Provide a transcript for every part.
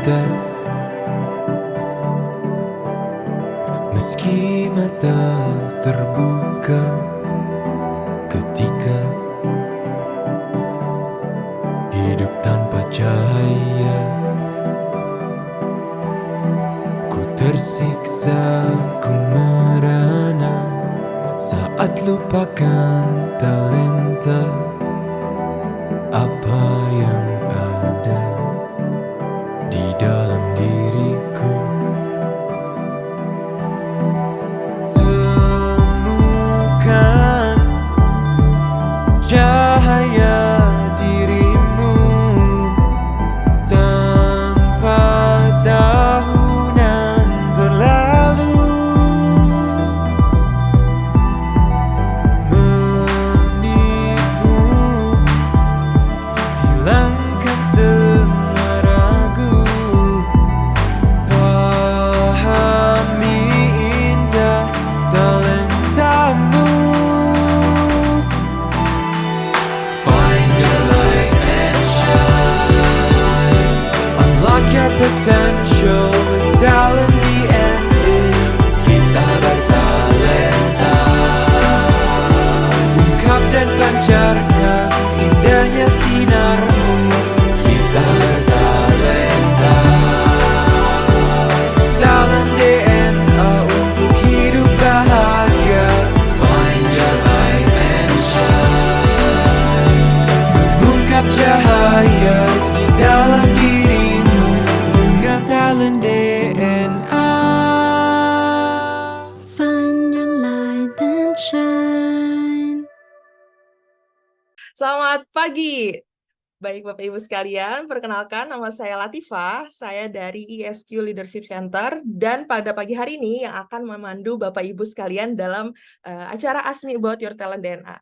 kita. Meski mata terbuka ketika hidup tanpa cahaya, ku tersiksa, ku merana saat lupakan talenta apa yang ada di dalam diriku. Temukan cahaya dirimu tanpa tahunan berlalu, menitmu hilangkan semua ragu, pahami indah talentamu. Find your light and shine, unlock your potential with talent DNA. Kita bertalenta, ungkap dan pancarkan indahnya sinarmu. Kita bertalenta, talent DNA untuk hidup bahagia. Find your light and shine, mengungkap cahaya di dalam dirimu dengan talent DNA. Find your light and shine. Selamat pagi, baik Bapak Ibu sekalian. Perkenalkan, nama saya Latifah, saya dari ISQ Leadership Center, dan pada pagi hari ini yang akan memandu Bapak Ibu sekalian dalam acara Ask Me About Your Talent DNA.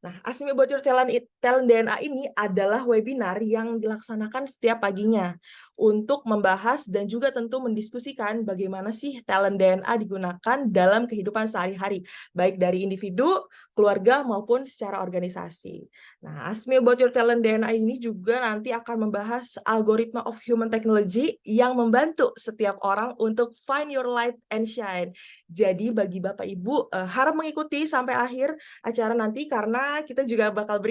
Nah, Ask Me About Your Talent DNA ini adalah webinar yang dilaksanakan setiap paginya untuk membahas dan juga tentu mendiskusikan bagaimana sih talent DNA digunakan dalam kehidupan sehari-hari, baik dari individu, keluarga, maupun secara organisasi. Nah, Ask Me About Your Talent DNA ini juga nanti akan membahas algoritma of human technology yang membantu setiap orang untuk find your light and shine. Jadi bagi Bapak Ibu harap mengikuti sampai akhir acara nanti karena kita juga bakal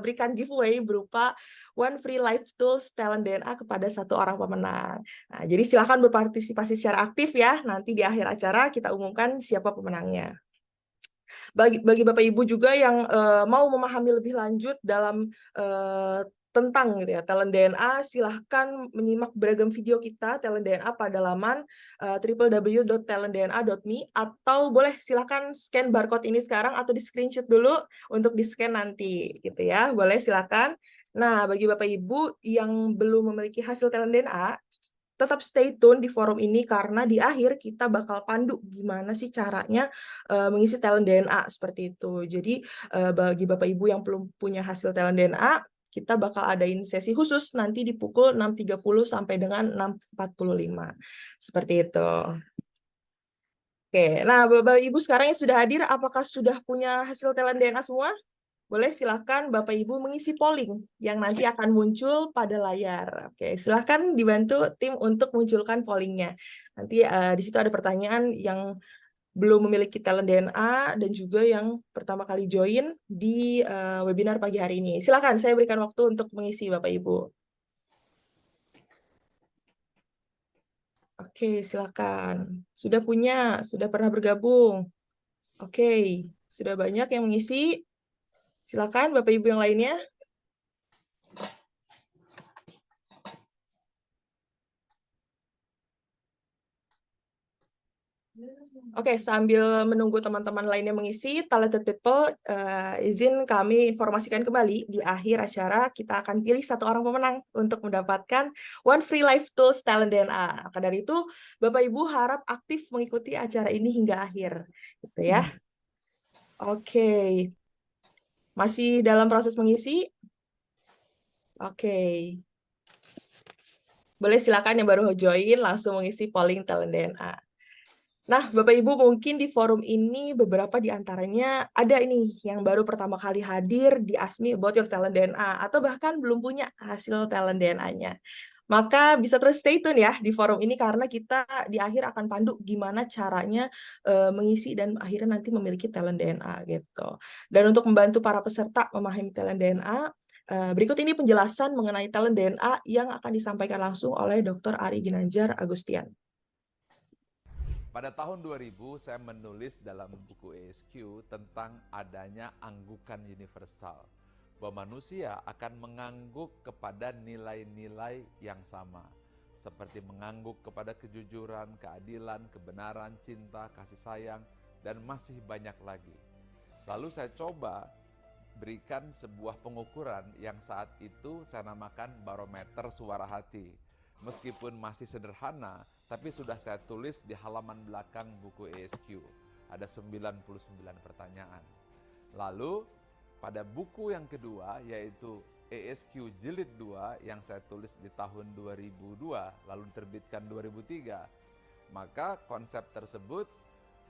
berikan giveaway berupa one free life tools talent DNA kepada satu orang pemenang. Nah, jadi silakan berpartisipasi secara aktif ya. Nanti di akhir acara kita umumkan siapa pemenangnya. Bagi Bapak Ibu juga yang mau memahami lebih lanjut dalam tentang gitu ya talent DNA, silahkan menyimak beragam video kita talent DNA pada laman www.talentdna.me, atau boleh silahkan scan barcode ini sekarang atau di screenshot dulu untuk di scan nanti gitu ya, boleh silahkan. Nah, bagi Bapak Ibu yang belum memiliki hasil talent DNA, tetap stay tune di forum ini karena di akhir kita bakal pandu gimana sih caranya mengisi talent DNA seperti itu. Jadi bagi Bapak Ibu yang belum punya hasil talent DNA, kita bakal adain sesi khusus nanti di pukul 6.30 sampai dengan 6.45. Seperti itu. Oke, nah Bapak Ibu sekarang yang sudah hadir, apakah sudah punya hasil talent DNA semua? Boleh silahkan Bapak Ibu mengisi polling yang nanti akan muncul pada layar. Oke, silahkan dibantu tim untuk munculkan pollingnya. Nanti di situ ada pertanyaan yang belum memiliki talent DNA dan juga yang pertama kali join di webinar pagi hari ini. Silahkan, saya berikan waktu untuk mengisi Bapak Ibu. Oke, silakan. Sudah punya, sudah pernah bergabung. Oke, sudah banyak yang mengisi. Silakan Bapak Ibu yang lainnya. Oke, sambil menunggu teman-teman lainnya mengisi, talented people, izin kami informasikan kembali di akhir acara kita akan pilih satu orang pemenang untuk mendapatkan one free life tools talent DNA. Maka dari itu, Bapak Ibu harap aktif mengikuti acara ini hingga akhir, gitu ya. Oke, masih dalam proses mengisi? Oke. Boleh silakan yang baru join langsung mengisi polling talent DNA. Nah, Bapak Ibu mungkin di forum ini beberapa di antaranya ada ini yang baru pertama kali hadir di Ask Me About Your Talent DNA atau bahkan belum punya hasil talent DNA-nya. Maka bisa terus stay tune ya di forum ini karena kita di akhir akan pandu gimana caranya mengisi dan akhirnya nanti memiliki talent DNA gitu. Dan untuk membantu para peserta memahami talent DNA, berikut ini penjelasan mengenai talent DNA yang akan disampaikan langsung oleh Dr. Ari Ginanjar Agustian. Pada tahun 2000 saya menulis dalam buku ESQ tentang adanya anggukan universal, bahwa manusia akan mengangguk kepada nilai-nilai yang sama, seperti mengangguk kepada kejujuran, keadilan, kebenaran, cinta, kasih sayang, dan masih banyak lagi. Lalu saya coba berikan sebuah pengukuran yang saat itu saya namakan barometer suara hati. Meskipun masih sederhana, tapi sudah saya tulis di halaman belakang buku ESQ. Ada 99 pertanyaan. Lalu pada buku yang kedua, yaitu ESQ Jilid 2 yang saya tulis di tahun 2002, lalu diterbitkan 2003, maka konsep tersebut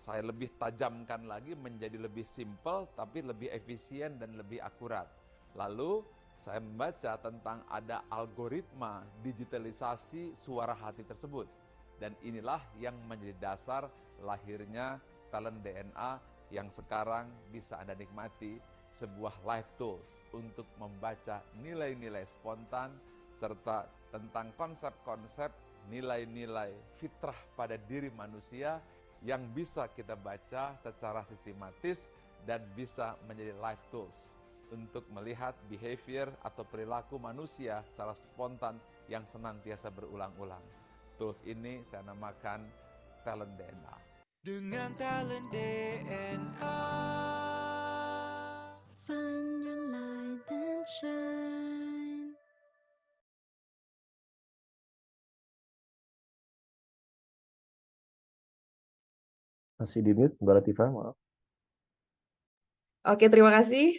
saya lebih tajamkan lagi menjadi lebih simpel, tapi lebih efisien dan lebih akurat. Lalu saya membaca tentang ada algoritma digitalisasi suara hati tersebut. Dan inilah yang menjadi dasar lahirnya talent DNA yang sekarang bisa Anda nikmati, sebuah live tools untuk membaca nilai-nilai spontan serta tentang konsep-konsep nilai-nilai fitrah pada diri manusia yang bisa kita baca secara sistematis dan bisa menjadi live tools untuk melihat behavior atau perilaku manusia secara spontan yang senantiasa berulang-ulang. Tools ini saya namakan talent DNA. Dengan talent DNA. Find your light and shine. Masih di mute, Mbak Latifah, maaf. Oke, terima kasih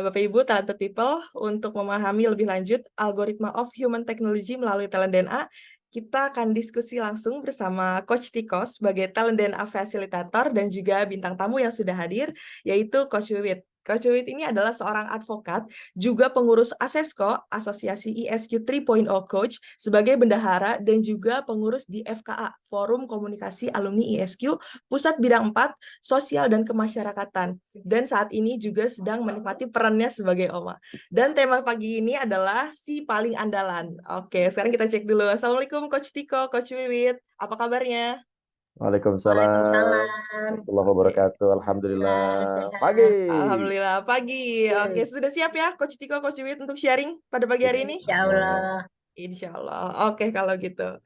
Bapak Ibu Talented People untuk memahami lebih lanjut algoritma of human technology melalui talent DNA. Kita akan diskusi langsung bersama Coach Tiko sebagai talent DNA facilitator dan juga bintang tamu yang sudah hadir, yaitu Coach Wiwit. Coach Wiwit ini adalah seorang advokat, juga pengurus ASESCO, Asosiasi ESQ 3.0 Coach, sebagai bendahara dan juga pengurus di FKA, Forum Komunikasi Alumni ESQ, Pusat Bidang 4, Sosial dan Kemasyarakatan. Dan saat ini juga sedang menikmati perannya sebagai Oma. Dan tema pagi ini adalah si paling andalan. Oke, sekarang kita cek dulu. Assalamualaikum Coach Tiko, Coach Wiwit. Apa kabarnya? Waalaikumsalam warahmatullahi wabarakatuh. Alhamdulillah. Pagi. Alhamdulillah pagi. Oke, sudah siap ya Coach Tiko, Coach Wiwit untuk sharing pada pagi hari ini? Insya Allah. Insya Allah. Oke, kalau gitu.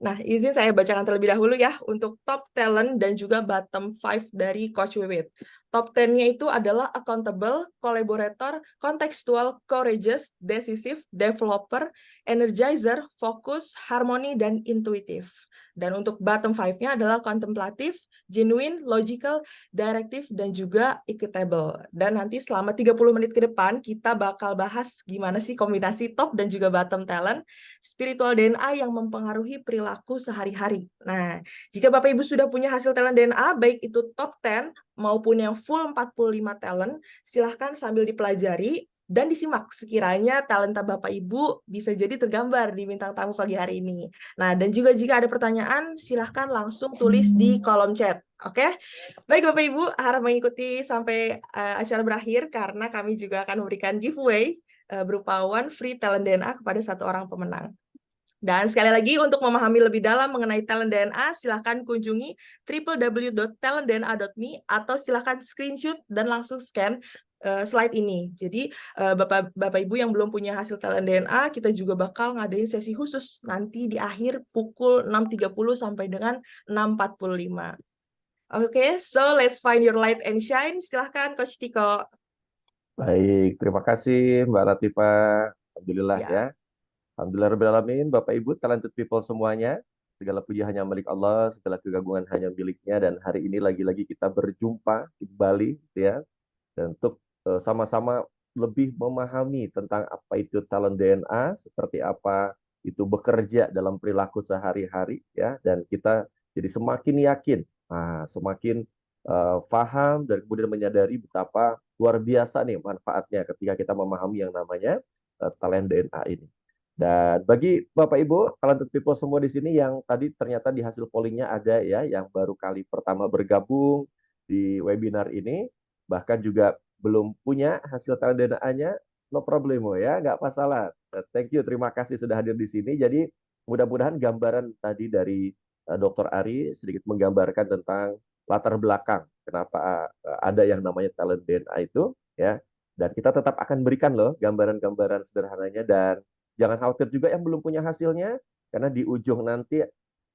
Nah, izin saya bacakan terlebih dahulu ya untuk top talent dan juga bottom 5 dari Coach Wiwit. Top 10-nya itu adalah accountable, collaborator, contextual, courageous, decisive, developer, energizer, fokus, harmony, dan intuitive. Dan untuk bottom 5-nya adalah contemplative, genuine, logical, directive, dan juga equitable. Dan nanti selama 30 menit ke depan kita bakal bahas gimana sih kombinasi top dan juga bottom talent, spiritual DNA yang mempengaruhi perilaku sehari-hari. Nah, jika Bapak Ibu sudah punya hasil talent DNA, baik itu top 10 maupun yang full 45 talent, silahkan sambil dipelajari dan disimak sekiranya talenta Bapak Ibu bisa jadi tergambar di bintang tamu pagi hari ini. Nah, dan juga jika ada pertanyaan, silahkan langsung tulis di kolom chat. Oke? Baik Bapak Ibu, harap mengikuti sampai acara berakhir karena kami juga akan memberikan giveaway berupa one free talent DNA kepada satu orang pemenang. Dan sekali lagi untuk memahami lebih dalam mengenai talent DNA, silahkan kunjungi www.talentdna.me atau silahkan screenshot dan langsung scan slide ini. Jadi Bapak Ibu yang belum punya hasil talent DNA, kita juga bakal ngadain sesi khusus nanti di akhir pukul 6.30 sampai dengan 6.45. Oke, so let's find your light and shine. Silahkan Coach Tiko. Baik, terima kasih Mbak Latifah. Alhamdulillah Siap. ya. Alhamdulillahirrahmanirrahim, Bapak Ibu, talented people semuanya. Segala puji hanya milik Allah, segala kegagungan hanya miliknya. Dan hari ini lagi-lagi kita berjumpa kembali, ya. Dan untuk sama-sama lebih memahami tentang apa itu talent DNA, seperti apa itu bekerja dalam perilaku sehari-hari, ya. Dan kita jadi semakin yakin, semakin paham dan kemudian menyadari betapa luar biasa nih manfaatnya ketika kita memahami yang namanya talent DNA ini. Dan bagi Bapak Ibu, talented people semua di sini yang tadi ternyata di hasil pollingnya ada ya, yang baru kali pertama bergabung di webinar ini, bahkan juga belum punya hasil talent DNA-nya, no problemo ya, nggak masalah. Thank you, terima kasih sudah hadir di sini. Jadi mudah-mudahan gambaran tadi dari Dr. Ari sedikit menggambarkan tentang latar belakang kenapa ada yang namanya talent DNA itu ya. Dan kita tetap akan berikan loh gambaran-gambaran sederhananya, dan jangan khawatir juga yang belum punya hasilnya, karena di ujung nanti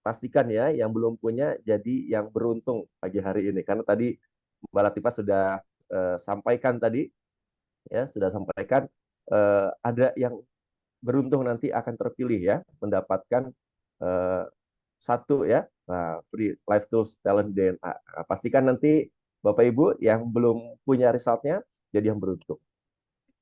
pastikan ya yang belum punya jadi yang beruntung pagi hari ini. Karena tadi Mbak Latifah sudah sampaikan tadi, ya sudah sampaikan ada yang beruntung nanti akan terpilih ya, mendapatkan eh, satu ya, free Life Tools Talent DNA. Nah, pastikan nanti Bapak Ibu yang belum punya resultnya jadi yang beruntung.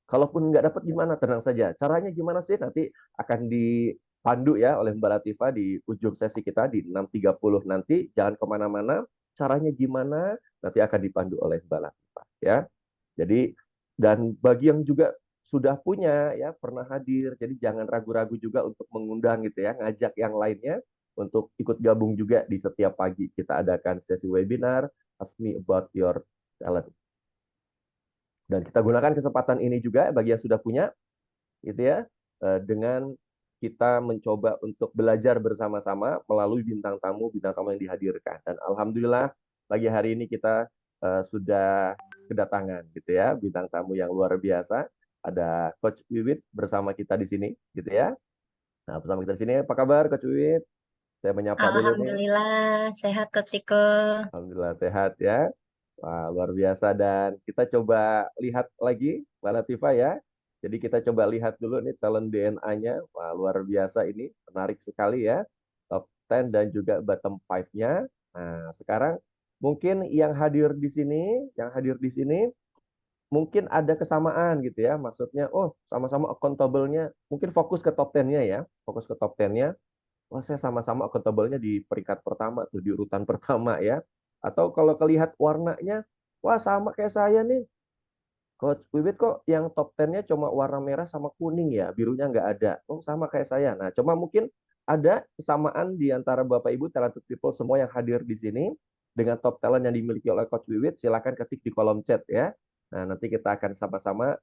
Kalaupun nggak dapat gimana, tenang saja. Caranya gimana sih? Nanti akan dipandu ya oleh Mbak Latifah di ujung sesi kita di 6.30 nanti. Jangan kemana-mana. Caranya gimana? Nanti akan dipandu oleh Mbak Latifah ya. Jadi, dan bagi yang juga sudah punya ya, pernah hadir, jadi jangan ragu-ragu juga untuk mengundang gitu ya, ngajak yang lainnya untuk ikut gabung juga di setiap pagi. Kita adakan sesi webinar, Ask Me About Your Talent. Dan kita gunakan kesempatan ini juga bagi yang sudah punya, gitu ya, dengan kita mencoba untuk belajar bersama-sama melalui bintang tamu yang dihadirkan. Dan alhamdulillah pagi hari ini kita sudah kedatangan, gitu ya, bintang tamu yang luar biasa. Ada Coach Wiwit bersama kita di sini, gitu ya. Nah, bersama kita di sini, apa kabar Coach Wiwit? Saya menyapa dulu nih. Alhamdulillah, sehat Coach Tiko. Alhamdulillah sehat ya. Wah, luar biasa. Dan kita coba lihat lagi, Mbak Latifah ya. Jadi kita coba lihat dulu nih talent DNA-nya. Wah, luar biasa ini. Menarik sekali ya. Top 10 dan juga bottom 5-nya. Nah, sekarang mungkin yang hadir di sini, mungkin ada kesamaan gitu ya. Maksudnya, oh sama-sama accountable-nya. Mungkin fokus ke top 10-nya ya. Fokus ke top 10-nya. Wah, saya sama-sama accountable-nya di peringkat pertama tuh, di urutan pertama ya. Atau kalau kelihat warnanya, wah sama kayak saya nih. Coach Wiwit kok yang top 10-nya cuma warna merah sama kuning ya, birunya nggak ada. Oh sama kayak saya. Nah, cuma mungkin ada kesamaan di antara Bapak Ibu talented people semua yang hadir di sini dengan top talent yang dimiliki oleh Coach Wiwit. Silakan ketik di kolom chat ya. Nah, nanti kita akan sama-sama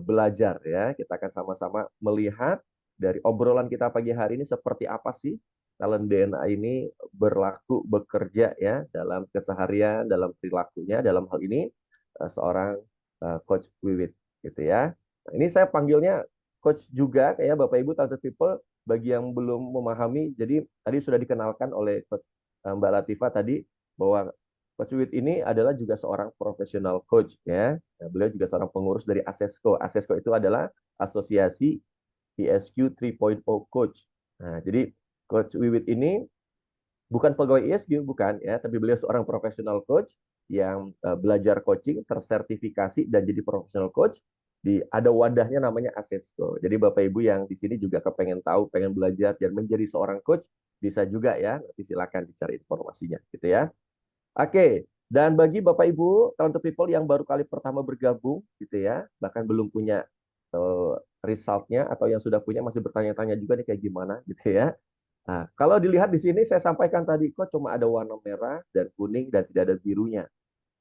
belajar ya. Kita akan sama-sama melihat dari obrolan kita pagi hari ini seperti apa sih talent DNA ini berlaku bekerja ya dalam keseharian, dalam perilakunya, dalam hal ini seorang Coach Wiwit gitu ya. Nah, ini saya panggilnya Coach juga kayak Bapak Ibu talented people bagi yang belum memahami. Jadi tadi sudah dikenalkan oleh Coach Mbak Latifah tadi bahwa Coach Wiwit ini adalah juga seorang profesional coach ya. Nah, beliau juga seorang pengurus dari ASESCO. ASESCO itu adalah Asosiasi ESQ 3.0 Coach. Nah, jadi Coach Wiwit ini bukan pegawai ESQ, bukan ya, tapi beliau seorang profesional coach yang belajar coaching, tersertifikasi dan jadi profesional coach. Ada wadahnya namanya Asesco. Jadi Bapak Ibu yang di sini juga kepengen tahu, pengen belajar dan menjadi seorang coach, bisa juga ya. Nanti silakan dicari informasinya, gitu ya. Oke, dan bagi Bapak Ibu talented people yang baru kali pertama bergabung, gitu ya, bahkan belum punya resultnya atau yang sudah punya masih bertanya-tanya juga nih kayak gimana, gitu ya. Nah, kalau dilihat di sini saya sampaikan tadi kok cuma ada warna merah dan kuning dan tidak ada birunya.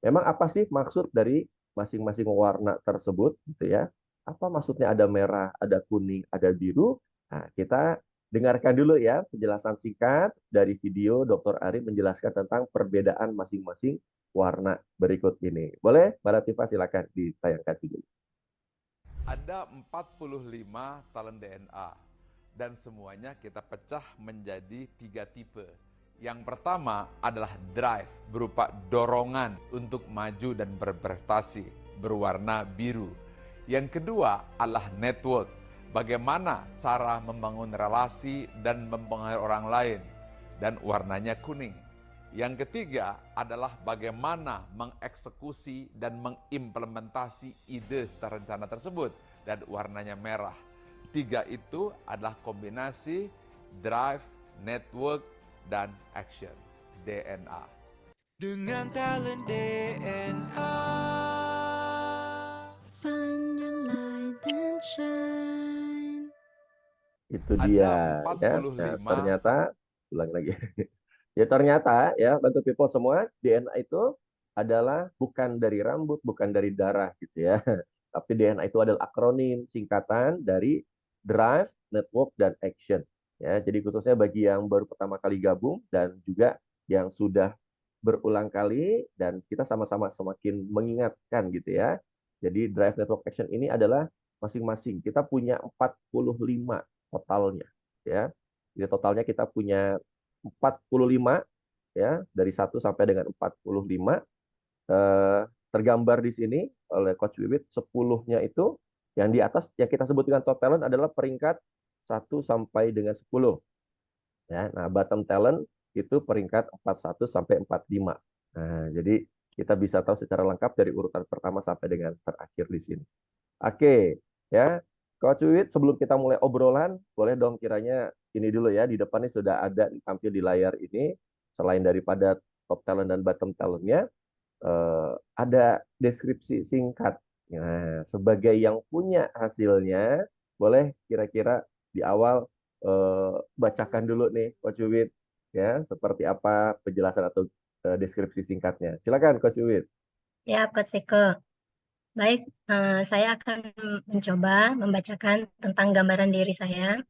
Memang apa sih maksud dari masing-masing warna tersebut gitu ya? Apa maksudnya ada merah, ada kuning, ada biru? Nah, kita dengarkan dulu ya penjelasan singkat dari video Dr. Ari menjelaskan tentang perbedaan masing-masing warna berikut ini. Boleh, Mbak Latifah silakan ditayangkan dulu. Ada 45 talent DNA dan semuanya kita pecah menjadi 3 tipe. Yang pertama adalah drive, berupa dorongan untuk maju dan berprestasi, berwarna biru. Yang kedua adalah network, bagaimana cara membangun relasi dan mempengaruhi orang lain, dan warnanya kuning. Yang ketiga adalah bagaimana mengeksekusi dan mengimplementasi ide secara rencana tersebut, dan warnanya merah. 3 itu adalah kombinasi drive, network, dan action, DNA. Dengan talent DNA. Find your light and shine. Itu Anda dia ya. Nah, 45 ternyata ulang lagi. Ya ternyata ya bantu people semua DNA itu adalah bukan dari rambut, bukan dari darah gitu ya. Tapi DNA itu adalah akronim singkatan dari Drive, Network, dan Action. Ya, jadi khususnya bagi yang baru pertama kali gabung dan juga yang sudah berulang kali dan kita sama-sama semakin mengingatkan gitu ya. Jadi Drive, Network, Action ini adalah masing-masing kita punya 45 totalnya ya. Jadi totalnya kita punya 45 ya, dari 1 sampai dengan 45 tergambar di sini oleh Coach Wiwit. 10-nya itu yang di atas yang kita sebut dengan top talent adalah peringkat 1 sampai dengan 10 ya. Nah, bottom talent itu peringkat 41 sampai 45. Nah, jadi kita bisa tahu secara lengkap dari urutan pertama sampai dengan terakhir di sini. Oke, ya. Coach Wiwit, sebelum kita mulai obrolan, boleh dong kiranya ini dulu ya, di depan ini sudah ada tampil di layar ini, selain daripada top talent dan bottom talentnya, ada deskripsi singkat. Nah, sebagai yang punya hasilnya, boleh kira-kira di awal bacakan dulu nih, Coach Wiwit, ya, seperti apa penjelasan atau deskripsi singkatnya. Silakan, Coach Wiwit. Ya, Coach Tiko. Baik, saya akan mencoba membacakan tentang gambaran diri saya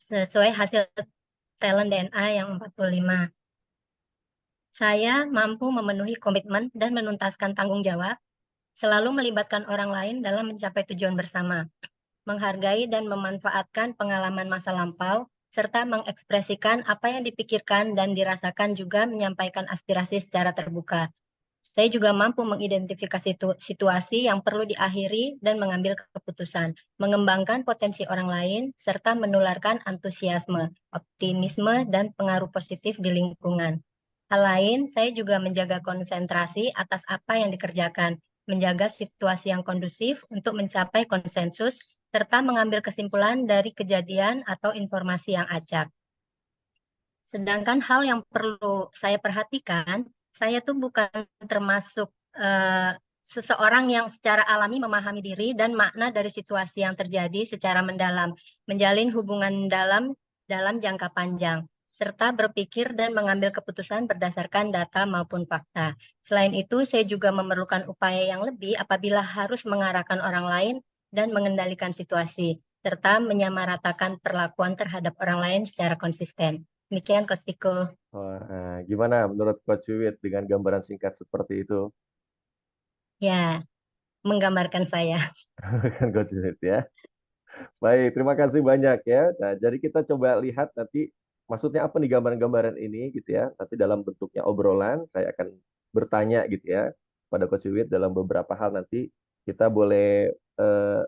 sesuai hasil talent DNA yang 45. Saya mampu memenuhi komitmen dan menuntaskan tanggung jawab, selalu melibatkan orang lain dalam mencapai tujuan bersama, menghargai dan memanfaatkan pengalaman masa lampau, serta mengekspresikan apa yang dipikirkan dan dirasakan, juga menyampaikan aspirasi secara terbuka. Saya juga mampu mengidentifikasi situasi yang perlu diakhiri dan mengambil keputusan, mengembangkan potensi orang lain, serta menularkan antusiasme, optimisme, dan pengaruh positif di lingkungan. Hal lain, saya juga menjaga konsentrasi atas apa yang dikerjakan, menjaga situasi yang kondusif untuk mencapai konsensus, serta mengambil kesimpulan dari kejadian atau informasi yang acak. Sedangkan hal yang perlu saya perhatikan, saya tuh bukan termasuk seseorang yang secara alami memahami diri dan makna dari situasi yang terjadi secara mendalam, menjalin hubungan dalam jangka panjang, serta berpikir dan mengambil keputusan berdasarkan data maupun fakta. Selain itu, saya juga memerlukan upaya yang lebih apabila harus mengarahkan orang lain dan mengendalikan situasi, serta menyamaratakan perlakuan terhadap orang lain secara konsisten. Demikian, Coach Tiko. Wah, gimana menurut Coach Wiwit dengan gambaran singkat seperti itu? Ya, menggambarkan saya. Kan Coach Wiwit ya. Baik, terima kasih banyak ya. Nah, jadi kita coba lihat nanti maksudnya apa nih gambaran-gambaran ini gitu ya. Nanti dalam bentuknya obrolan saya akan bertanya gitu ya pada Coach Wiwit dalam beberapa hal. Nanti kita boleh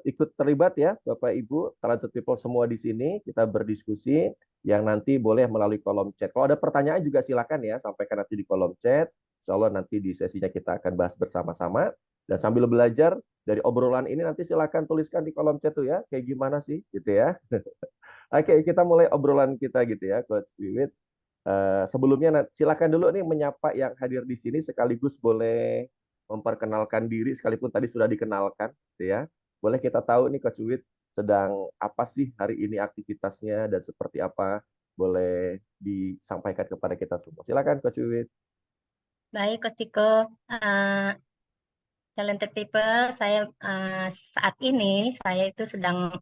ikut terlibat ya Bapak Ibu, talented people semua di sini. Kita berdiskusi yang nanti boleh melalui kolom chat. Kalau ada pertanyaan juga silakan ya, sampaikan nanti di kolom chat. Insya Allah nanti di sesinya kita akan bahas bersama-sama. Dan sambil belajar dari obrolan ini nanti silakan tuliskan di kolom chat tuh ya, kayak gimana sih gitu ya. Oke, kita mulai obrolan kita gitu ya, Coach Wiwit. Sebelumnya silakan dulu nih menyapa yang hadir di sini, sekaligus boleh memperkenalkan diri sekalipun tadi sudah dikenalkan gitu ya. Boleh kita tahu nih Coach Wiwit sedang apa sih hari ini aktivitasnya dan seperti apa, boleh disampaikan kepada kita semua. Silakan Coach Wiwit. Baik, Coach Tiko. Talented people, saya saat ini saya itu sedang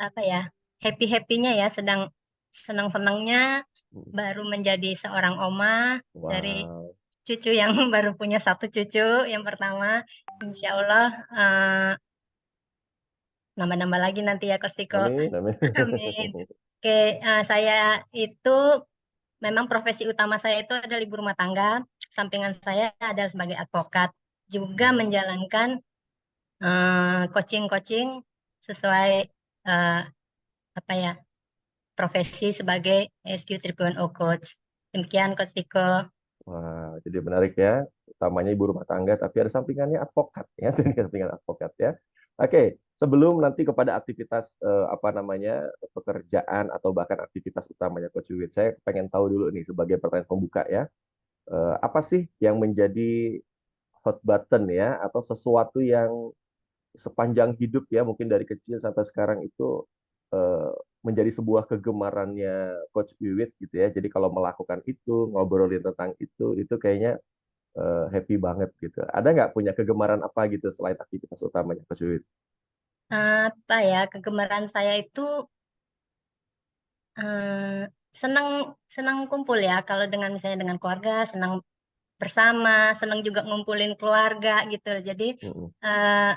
apa ya, happy-happynya ya, sedang senang-senangnya baru menjadi seorang oma dari Wow. cucu yang baru punya 1 cucu yang pertama. Insya Allah nambah-nambah lagi nanti ya, Coach Tiko. Amin, amin. Amin. Oke, saya itu memang profesi utama saya itu adalah ibu rumah tangga. Sampingan saya adalah sebagai advokat, juga menjalankan coaching-coaching sesuai eh, apa ya, profesi sebagai SQ 3.0 coach. Demikian, Coach Tiko. Wah, jadi menarik ya. Utamanya ibu rumah tangga, tapi ada sampingannya advokat ya, sampingan advokat ya. Oke, sebelum nanti kepada aktivitas apa namanya pekerjaan atau bahkan aktivitas utamanya Coach Wiwit, saya pengen tahu dulu nih sebagai pertanyaan pembuka ya, apa sih yang menjadi hot button ya, atau sesuatu yang sepanjang hidup ya, mungkin dari kecil sampai sekarang itu menjadi sebuah kegemarannya Coach Wiwit gitu ya. Jadi kalau melakukan itu, ngobrolin tentang itu kayaknya happy banget gitu. Ada nggak punya kegemaran apa gitu selain aktivitas utamanya Coach Wiwit? Apa ya, kegemaran saya itu senang senang kumpul ya. Kalau dengan misalnya dengan keluarga, senang bersama, senang juga ngumpulin keluarga gitu. Jadi Mm-mm. eh,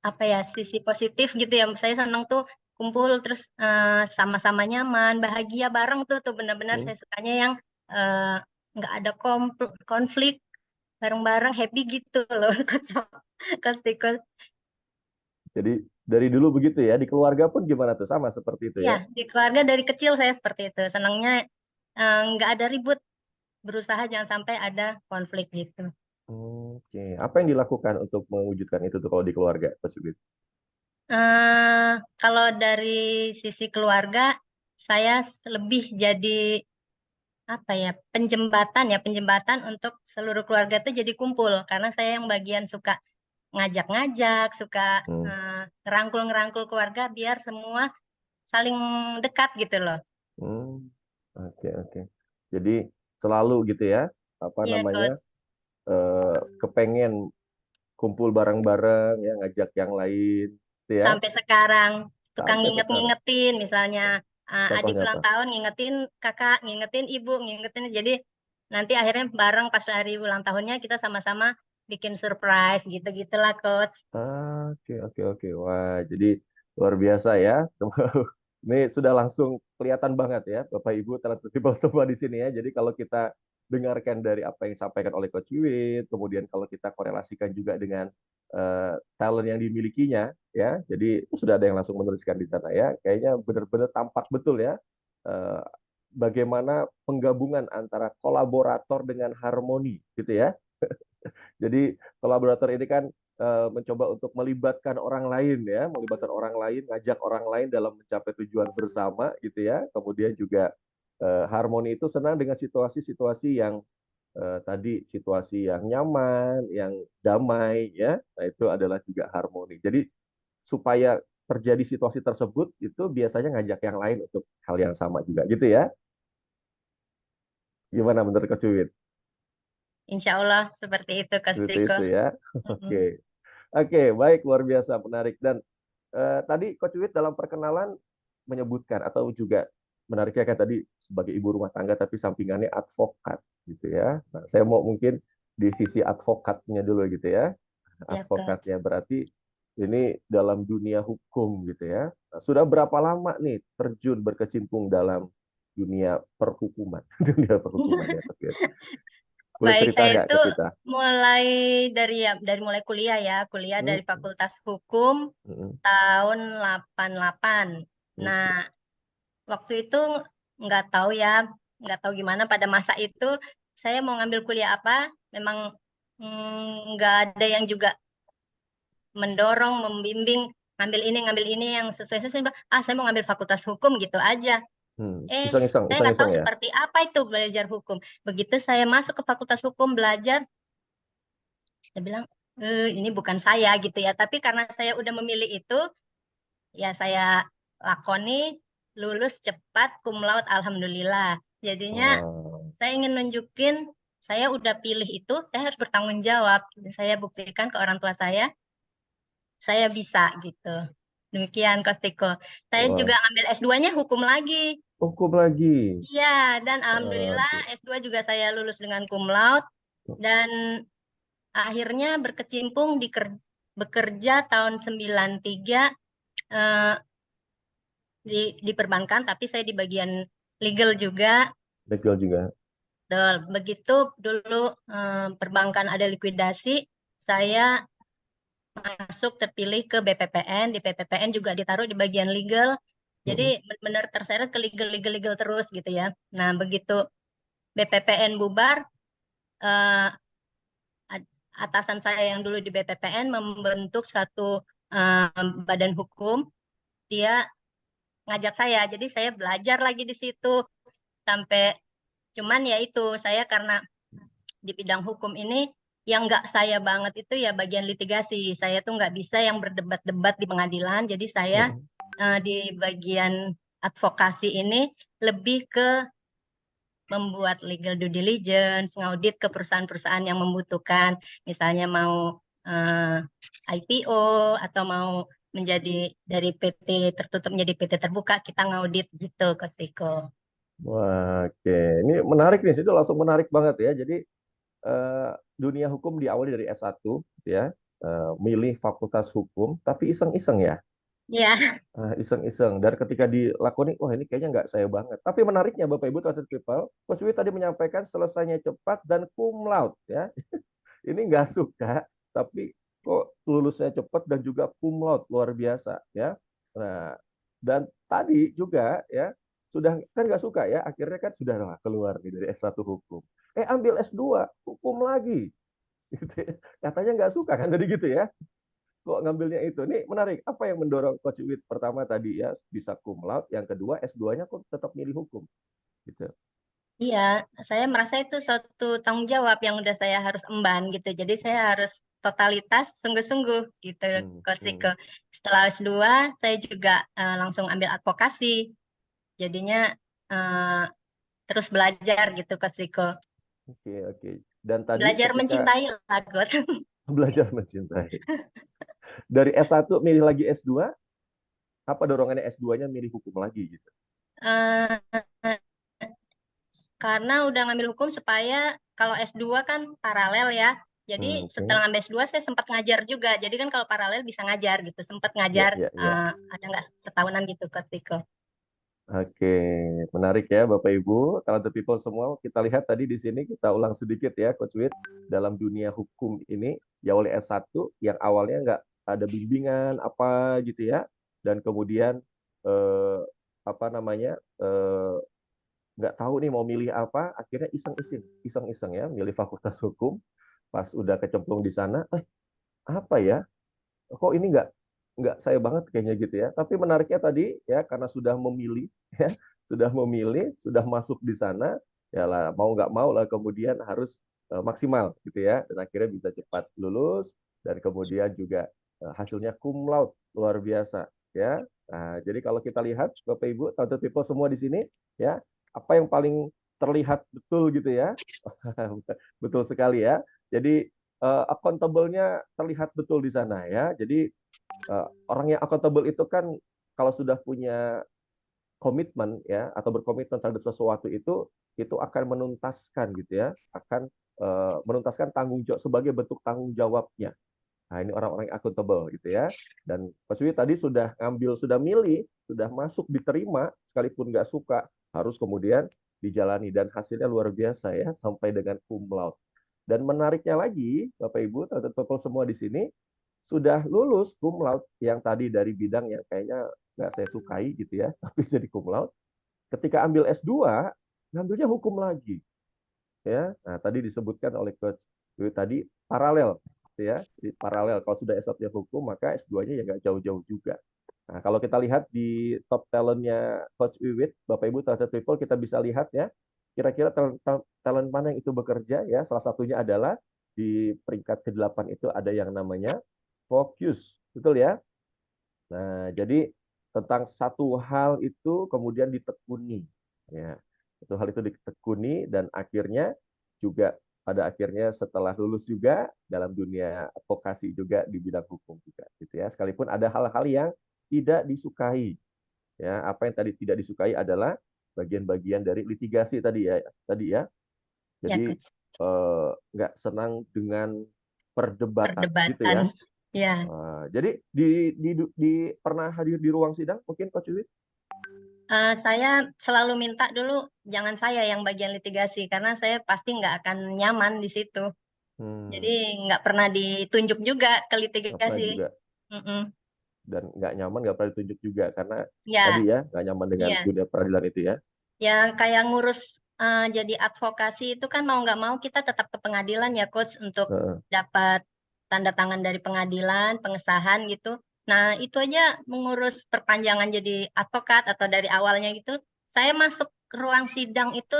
apa ya, sisi positif gitu ya. Saya senang tuh kumpul terus sama-sama nyaman, bahagia bareng tuh benar-benar Hmm. saya sukanya yang eh, nggak ada konflik, bareng-bareng happy gitu loh. Coach Tiko. Jadi dari dulu begitu ya, di keluarga pun gimana tuh? Sama seperti itu Ya, ya? di keluarga dari kecil saya seperti itu. Senangnya nggak ada ribut, berusaha jangan sampai ada konflik gitu. Oke. Apa yang dilakukan untuk mewujudkan itu tuh kalau di keluarga, Coach Wiwit? Kalau dari sisi keluarga, saya lebih jadi apa ya, penjembatan untuk seluruh keluarga itu jadi kumpul karena saya yang bagian suka ngajak-ngajak, suka Hmm. ngerangkul-ngerangkul keluarga biar semua saling dekat gitu loh. Hmm. Oke, oke. Jadi selalu gitu ya, apa Iya, namanya, Coach. kepengen kumpul bareng-bareng ya, ngajak yang lain, gitu ya, Sampai sekarang tukang sampai sekarang. nginget-ngingetin misalnya adik Contohnya ulang apa? tahun ngingetin kakak, ngingetin ibu, ngingetin, jadi nanti akhirnya bareng pas hari ulang tahunnya kita sama-sama bikin surprise gitu gitulah coach. Oke, oke, oke. Wah, jadi luar biasa ya. Ini sudah langsung kelihatan banget ya, Bapak Ibu talented people semua di sini ya. Jadi kalau kita dengarkan dari apa yang disampaikan oleh Coach Wiwit, kemudian kalau kita korelasikan juga dengan talent yang dimilikinya, ya. Jadi sudah ada yang langsung menuliskan di sana ya. Kayaknya benar-benar tampak betul ya, eh, bagaimana penggabungan antara kolaborator dengan harmoni, gitu ya. Jadi kolaborator ini kan mencoba untuk melibatkan orang lain ya, melibatkan orang lain, ngajak orang lain dalam mencapai tujuan bersama gitu ya. Kemudian juga harmoni itu senang dengan situasi-situasi yang tadi situasi yang nyaman, yang damai ya. Nah, itu adalah juga harmoni. Jadi supaya terjadi situasi tersebut itu biasanya ngajak yang lain untuk hal yang sama juga gitu ya. Gimana menurut Coach Wiwit? Insya Allah seperti itu coach Seperti Tiko. itu ya. Mm-mm. Oke. Oke, baik, luar biasa menarik. Dan tadi Coach Wit dalam perkenalan menyebutkan atau juga menariknya kan tadi sebagai ibu rumah tangga tapi sampingannya advokat gitu ya. Nah, saya mau mungkin di sisi advokatnya dulu gitu ya. Ya coach. Advokatnya berarti ini dalam dunia hukum gitu ya. Nah, sudah berapa lama nih terjun berkecimpung dalam dunia perhukuman? Dunia perhukuman ya, Coach Wit. Boleh Baik, cerita saya nggak itu ke kita? mulai dari mulai kuliah ya, kuliah Hmm? dari Fakultas Hukum Hmm. tahun 88. Nah, Oke. waktu itu nggak tahu ya, nggak tahu gimana pada masa itu saya mau ngambil kuliah apa, memang nggak ada yang juga mendorong, membimbing, ngambil ini yang sesuai. Saya bilang, saya mau ngambil Fakultas Hukum gitu aja. Iseng-iseng, Saya nggak tahu iseng-iseng ya. seperti apa itu belajar hukum. Begitu saya masuk ke Fakultas Hukum belajar, saya bilang, ini bukan saya gitu ya. Tapi karena saya udah memilih itu, ya saya lakoni, lulus cepat, cum laude, alhamdulillah. Jadinya Wow. saya ingin nunjukin, saya udah pilih itu, saya harus bertanggung jawab. Dan saya buktikan ke orang tua saya bisa gitu. Demikian Coach Tiko. Saya juga Wah. ngambil S2-nya hukum lagi. Hukum lagi. Iya, dan alhamdulillah Aduh. S2 juga saya lulus dengan cum laude dan akhirnya berkecimpung bekerja tahun 93 eh, di perbankan, tapi saya di bagian legal juga. Legal juga. Begitu dulu perbankan ada likuidasi, saya masuk terpilih ke BPPN, di BPPN juga ditaruh di bagian legal. Jadi Mm-mm. benar-benar terseret ke legal terus gitu ya. Nah, begitu BPPN bubar, eh, atasan saya yang dulu di BPPN membentuk satu badan hukum, dia ngajak saya. Jadi saya belajar lagi di situ sampai, cuman ya itu saya karena di bidang hukum ini yang nggak saya banget itu ya bagian litigasi. Saya tuh nggak bisa yang berdebat-debat di pengadilan. Jadi saya Mm-mm. di bagian advokasi ini lebih ke membuat legal due diligence, ngaudit ke perusahaan-perusahaan yang membutuhkan, misalnya mau IPO atau mau menjadi dari PT tertutup menjadi PT terbuka, kita ngaudit gitu, Coach Riko. Wah, oke. Ini menarik nih, itu langsung menarik banget ya. Jadi dunia hukum diawali dari S1 gitu ya. Milih fakultas hukum, tapi iseng-iseng ya. Ya, Iseng-iseng. Dan ketika dilakoni, wah ini kayaknya nggak saya banget. Tapi menariknya Bapak Ibu Trusted People, Coach Wi tadi menyampaikan selesainya cepat dan cum laude ya. Ini nggak suka, tapi kok lulusnya cepat dan juga cum laude luar biasa ya. Nah, dan tadi juga ya sudah kan nggak suka ya, akhirnya kan sudah lah keluar nih dari S1 hukum. Ambil S2 hukum lagi. Gitu ya. Katanya nggak suka kan tadi gitu ya. Kok ngambilnya itu? Ini menarik. Apa yang mendorong Coach Wit pertama tadi ya bisa cum laude, yang kedua S2-nya kok tetap milih hukum gitu. iya, saya merasa itu suatu tanggung jawab yang udah saya harus emban gitu. Jadi saya harus totalitas sungguh-sungguh gitu, Coach Riko. Setelah S2, saya juga langsung ambil advokasi. Jadinya terus belajar gitu, Coach Riko. Oke. Dan tadi Belajar ketika mencintai lah, Coach. belajar mencintai. Dari S1 milih lagi S2, apa dorongannya S2-nya milih hukum lagi gitu? Eh, karena udah ngambil hukum supaya kalau S2 kan paralel ya. Jadi Oke. setelah ngambil S2 saya sempat ngajar juga. Jadi kan kalau paralel bisa ngajar gitu. Sempat Ya, ngajar ya. ada nggak setahunan gitu, Coach Riko. Oke, menarik ya Bapak Ibu, talented people semua. Kita lihat tadi di sini, kita ulang sedikit ya Coach Wit. Dalam dunia hukum ini, ya oleh S1 yang awalnya nggak ada bimbingan apa gitu ya. Dan kemudian eh, apa namanya nggak tahu nih mau milih apa, akhirnya iseng-iseng ya milih fakultas hukum. Pas udah kecemplung di sana, apa ya? Kok ini nggak saya banget kayaknya gitu ya. Tapi menariknya tadi ya karena sudah memilih ya, sudah masuk di sana, ya lah mau nggak mau lah kemudian harus maksimal gitu ya. Dan akhirnya bisa cepat lulus dan kemudian juga hasilnya cum laude luar biasa ya. Nah, jadi kalau kita lihat Bapak Ibu, talented people semua di sini ya, apa yang paling terlihat betul gitu ya. Betul sekali ya. Jadi accountable-nya terlihat betul di sana ya. Jadi orang yang accountable itu kan kalau sudah punya komitmen ya atau berkomitmen terhadap sesuatu itu akan menuntaskan gitu ya, akan menuntaskan tanggung jawab sebagai bentuk tanggung jawabnya. Nah, ini orang-orang yang accountable gitu ya. Dan Mas Wi tadi sudah ngambil, sudah milih, sudah masuk, diterima, sekalipun nggak suka, harus kemudian dijalani. Dan hasilnya luar biasa ya, sampai dengan cum laude. Dan menariknya lagi, Bapak Ibu, teman-teman semua di sini, sudah lulus cum laude yang tadi dari bidang yang kayaknya nggak saya sukai gitu ya, tapi jadi cum laude. Ketika ambil S2, ngambilnya hukum lagi. Ya, nah tadi disebutkan oleh Coach Wiwit tadi paralel, ya, jadi paralel. Kalau sudah S1 hukum, maka S2-nya ya nggak jauh-jauh juga. Nah, kalau kita lihat di top talentnya Coach Wiwit, Bapak Ibu talented people, kita bisa lihat ya, kira-kira talent mana yang itu bekerja ya. Salah satunya adalah di peringkat ke-8 itu ada yang namanya fokus, betul ya? Nah, jadi tentang satu hal itu kemudian ditekuni, ya. Satu hal itu ditekuni dan akhirnya juga pada akhirnya setelah lulus juga dalam dunia advokasi juga di bidang hukum juga, gitu ya. Sekalipun ada hal-hal yang tidak disukai, ya. Apa yang tadi tidak disukai adalah bagian-bagian dari litigasi tadi ya, Ya, Jadi Coach. nggak senang dengan perdebatan, gitu ya. Perdebatan. Ya. Jadi pernah hadir di ruang sidang mungkin Coach Wiwit? Saya selalu minta dulu jangan saya yang bagian litigasi karena saya pasti nggak akan nyaman di situ. Jadi nggak pernah ditunjuk juga ke Nggak pernah litigasi. juga. Dan nggak nyaman, nggak pernah ditunjuk juga karena Ya, tadi ya nggak nyaman dengan iya. dunia peradilan itu ya. Ya kayak ngurus jadi advokasi itu kan mau nggak mau kita tetap ke pengadilan ya, Coach, untuk Heeh. dapat tanda tangan dari pengadilan, pengesahan gitu. Nah, itu aja mengurus perpanjangan jadi advokat atau dari awalnya gitu. Saya masuk ke ruang sidang itu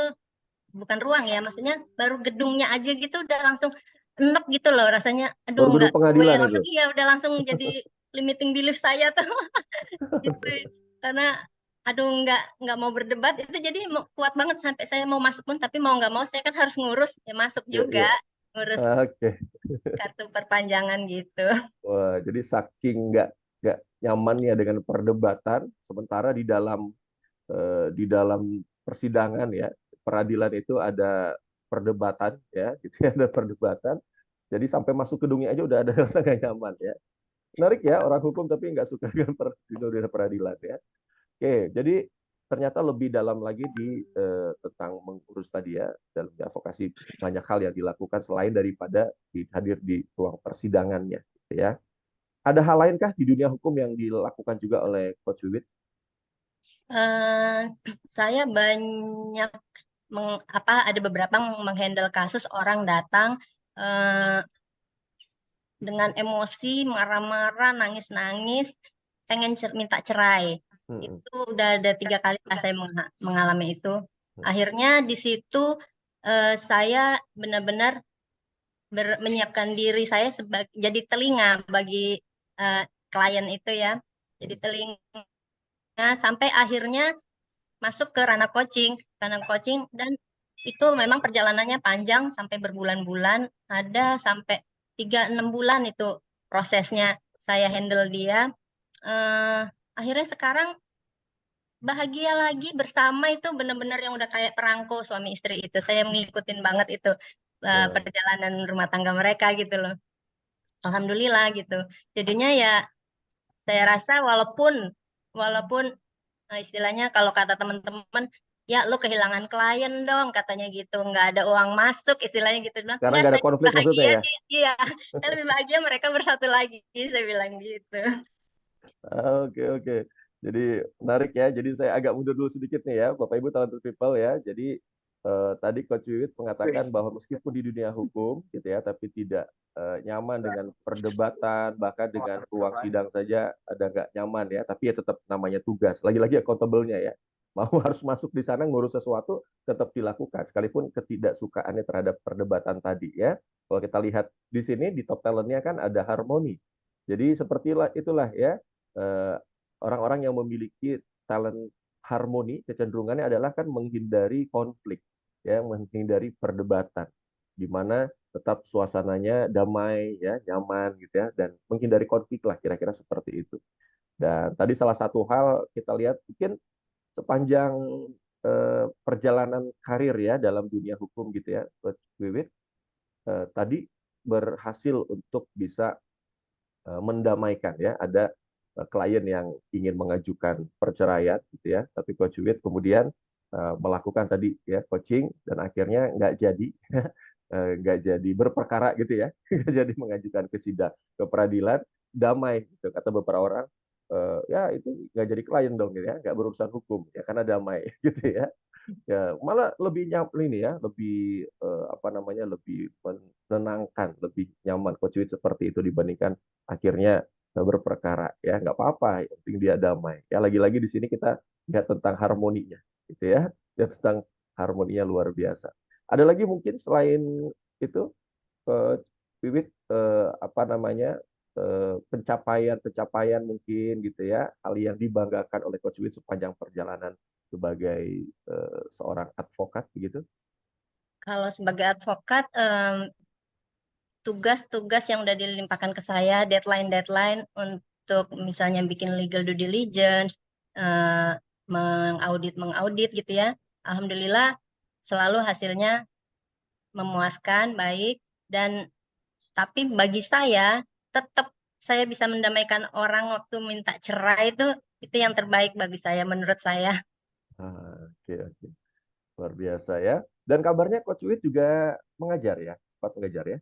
bukan ruang ya, maksudnya baru gedungnya aja gitu udah langsung enek gitu loh rasanya. Aduh Baru gedung nggak gue pengadilan itu. langsung iya udah langsung jadi limiting belief saya tuh gitu. Karena aduh nggak mau berdebat itu, jadi kuat banget sampai saya mau masuk pun, tapi mau nggak mau saya kan harus ngurus ya, masuk Ya, juga ya. ngurus Oke. kartu perpanjangan gitu. Wah, jadi saking nggak nyamannya dengan perdebatan, sementara di dalam persidangan ya, peradilan itu ada perdebatan ya, gitu ya, ada perdebatan. Jadi sampai masuk gedungnya aja udah ada rasa nggak nyaman ya. Menarik ya, orang hukum tapi nggak suka dengan dunia peradilan ya. Oke, jadi ternyata lebih dalam lagi tentang mengurus tadi ya, dalam advokasi banyak hal yang dilakukan selain daripada hadir di ruang persidangannya, gitu ya. Ada hal lainkah di dunia hukum yang dilakukan juga oleh Coach Wiwit? Eh, saya banyak ada beberapa menghandle kasus orang datang eh, dengan emosi, marah-marah, nangis-nangis, pengen minta cerai. Hmm, Itu udah ada 3 kali lah saya mengalami itu. hmm, Akhirnya di situ saya benar-benar menyiapkan diri saya sebagai jadi telinga bagi klien itu ya. Jadi hmm. telinga sampai akhirnya masuk ke ranah coaching, dan itu memang perjalanannya panjang sampai berbulan-bulan, ada sampai 3-6 bulan itu prosesnya saya handle dia. Eh, Akhirnya sekarang bahagia lagi bersama, itu benar-benar yang udah kayak perangko suami istri itu. Saya mengikutin banget itu Wah, perjalanan rumah tangga mereka gitu loh. Alhamdulillah gitu. Jadinya ya saya rasa walaupun walaupun istilahnya kalau kata teman-teman, ya lu kehilangan klien dong katanya gitu, nggak ada uang masuk istilahnya gitu. Bilang, karena enggak, nggak ada saya konflik maksudnya bahagia ya? sih, iya, saya lebih bahagia mereka bersatu lagi, saya bilang gitu. Oke, oke. Jadi menarik ya. Jadi saya agak mundur dulu sedikit nih ya, Bapak Ibu talented people ya. Jadi tadi Coach Wiwit mengatakan bahwa meskipun di dunia hukum gitu ya, tapi tidak nyaman dengan perdebatan, bahkan dengan ruang sidang saja ada nggak nyaman ya. Tapi ya tetap namanya tugas. Lagi-lagi accountable-nya ya. Mau harus masuk di sana ngurus sesuatu tetap dilakukan, sekalipun ketidaksukaannya terhadap perdebatan tadi ya. Kalau kita lihat di sini di top talentnya kan ada harmoni. Jadi seperti itulah ya eh, orang-orang yang memiliki talent harmoni kecenderungannya adalah kan menghindari konflik ya, menghindari perdebatan di mana tetap suasananya damai ya, nyaman gitu ya, dan menghindari konflik lah, kira-kira seperti itu. Dan tadi salah satu hal kita lihat mungkin sepanjang perjalanan karir ya dalam dunia hukum gitu ya, Coach Wiwit tadi berhasil untuk bisa mendamaikan ya. Ada klien yang ingin mengajukan perceraian gitu ya, tapi Coach Wiwit kemudian melakukan tadi ya coaching dan akhirnya nggak jadi nggak jadi berperkara gitu ya, nggak jadi mengajukan ke sidang ke peradilan, damai gitu kata beberapa orang. Ya itu nggak jadi klien dong gitu ya, nggak berurusan hukum ya karena damai gitu ya. Ya malah lebih ini ya, lebih apa namanya, lebih menenangkan, lebih nyaman Coach Wid seperti itu dibandingkan akhirnya berperkara ya. Nggak apa-apa, yang penting dia damai ya. Lagi-lagi di sini kita lihat tentang harmoninya gitu ya, ya tentang harmoninya luar biasa. Ada lagi mungkin selain itu Wiwit apa namanya, pencapaian-pencapaian mungkin gitu ya, hal yang dibanggakan oleh Coach Wid sepanjang perjalanan sebagai seorang advokat begitu. Kalau sebagai advokat, tugas-tugas yang udah dilimpahkan ke saya, deadline-deadline untuk misalnya bikin legal due diligence, eh, mengaudit gitu ya. Alhamdulillah selalu hasilnya memuaskan, baik, dan tapi bagi saya tetap saya bisa mendamaikan orang waktu minta cerai, itu yang terbaik bagi saya, menurut saya. Oke, oke. Luar biasa ya. Dan kabarnya Coach Wid juga mengajar ya, sempat mengajar ya.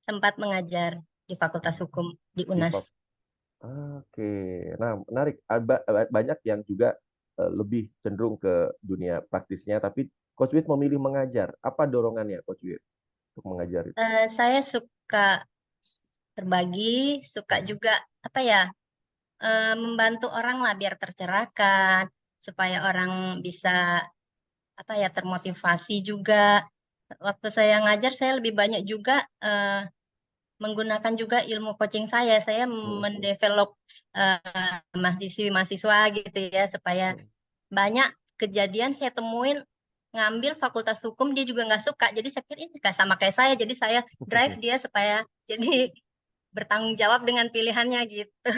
Sempat mengajar di Fakultas Hukum di Di UNAS. Oke, nah menarik. Banyak yang juga lebih cenderung ke dunia praktisnya, tapi Coach Wid memilih mengajar. Apa dorongannya Coach Wid untuk mengajar itu? Saya suka berbagi, suka juga apa ya, membantu orang lah biar tercerahkan, supaya orang bisa apa ya, termotivasi juga. Waktu saya ngajar saya lebih banyak juga menggunakan juga ilmu coaching saya mendevelop mahasiswa gitu ya, supaya banyak kejadian saya temuin ngambil fakultas hukum dia juga nggak suka. Jadi saya pikir ini nggak sama kayak saya. Jadi saya drive dia supaya jadi bertanggung jawab dengan pilihannya gitu.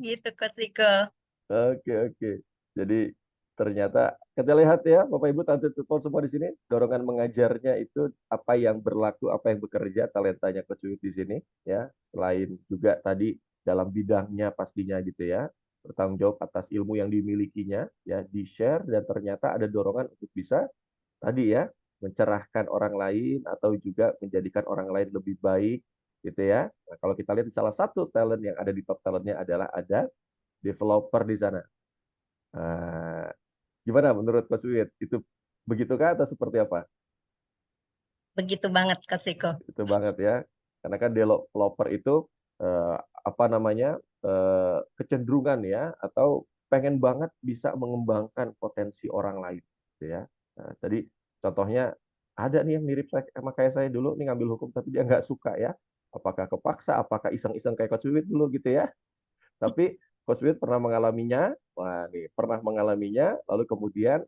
Gitu Coach Riko. Oke, oke. Jadi ternyata kita lihat ya, Bapak Ibu, Tante Tutol semua di sini, dorongan mengajarnya itu apa yang berlaku, apa yang bekerja, talentanya Coach Wiwit di sini ya. Selain juga tadi dalam bidangnya pastinya gitu ya, bertanggung jawab atas ilmu yang dimilikinya ya, di-share dan ternyata ada dorongan untuk bisa tadi ya, mencerahkan orang lain atau juga menjadikan orang lain lebih baik gitu ya. Nah, kalau kita lihat salah satu talent yang ada di top talentnya adalah ada developer di sana. Nah, gimana menurut Coach Wiwit? Itu begitukah atau seperti apa? Begitu banget Coach Riko. Itu banget ya. Karena kan developer itu apa namanya kecenderungan ya atau pengen banget bisa mengembangkan potensi orang lain, gitu ya. Nah, tadi contohnya ada nih yang mirip sama kayak saya dulu nih ngambil hukum tapi dia nggak suka ya. Apakah kepaksa, apakah iseng-iseng kayak Coach Wiwit dulu gitu ya. Tapi Coach Wiwit pernah mengalaminya, wah nih pernah mengalaminya, lalu kemudian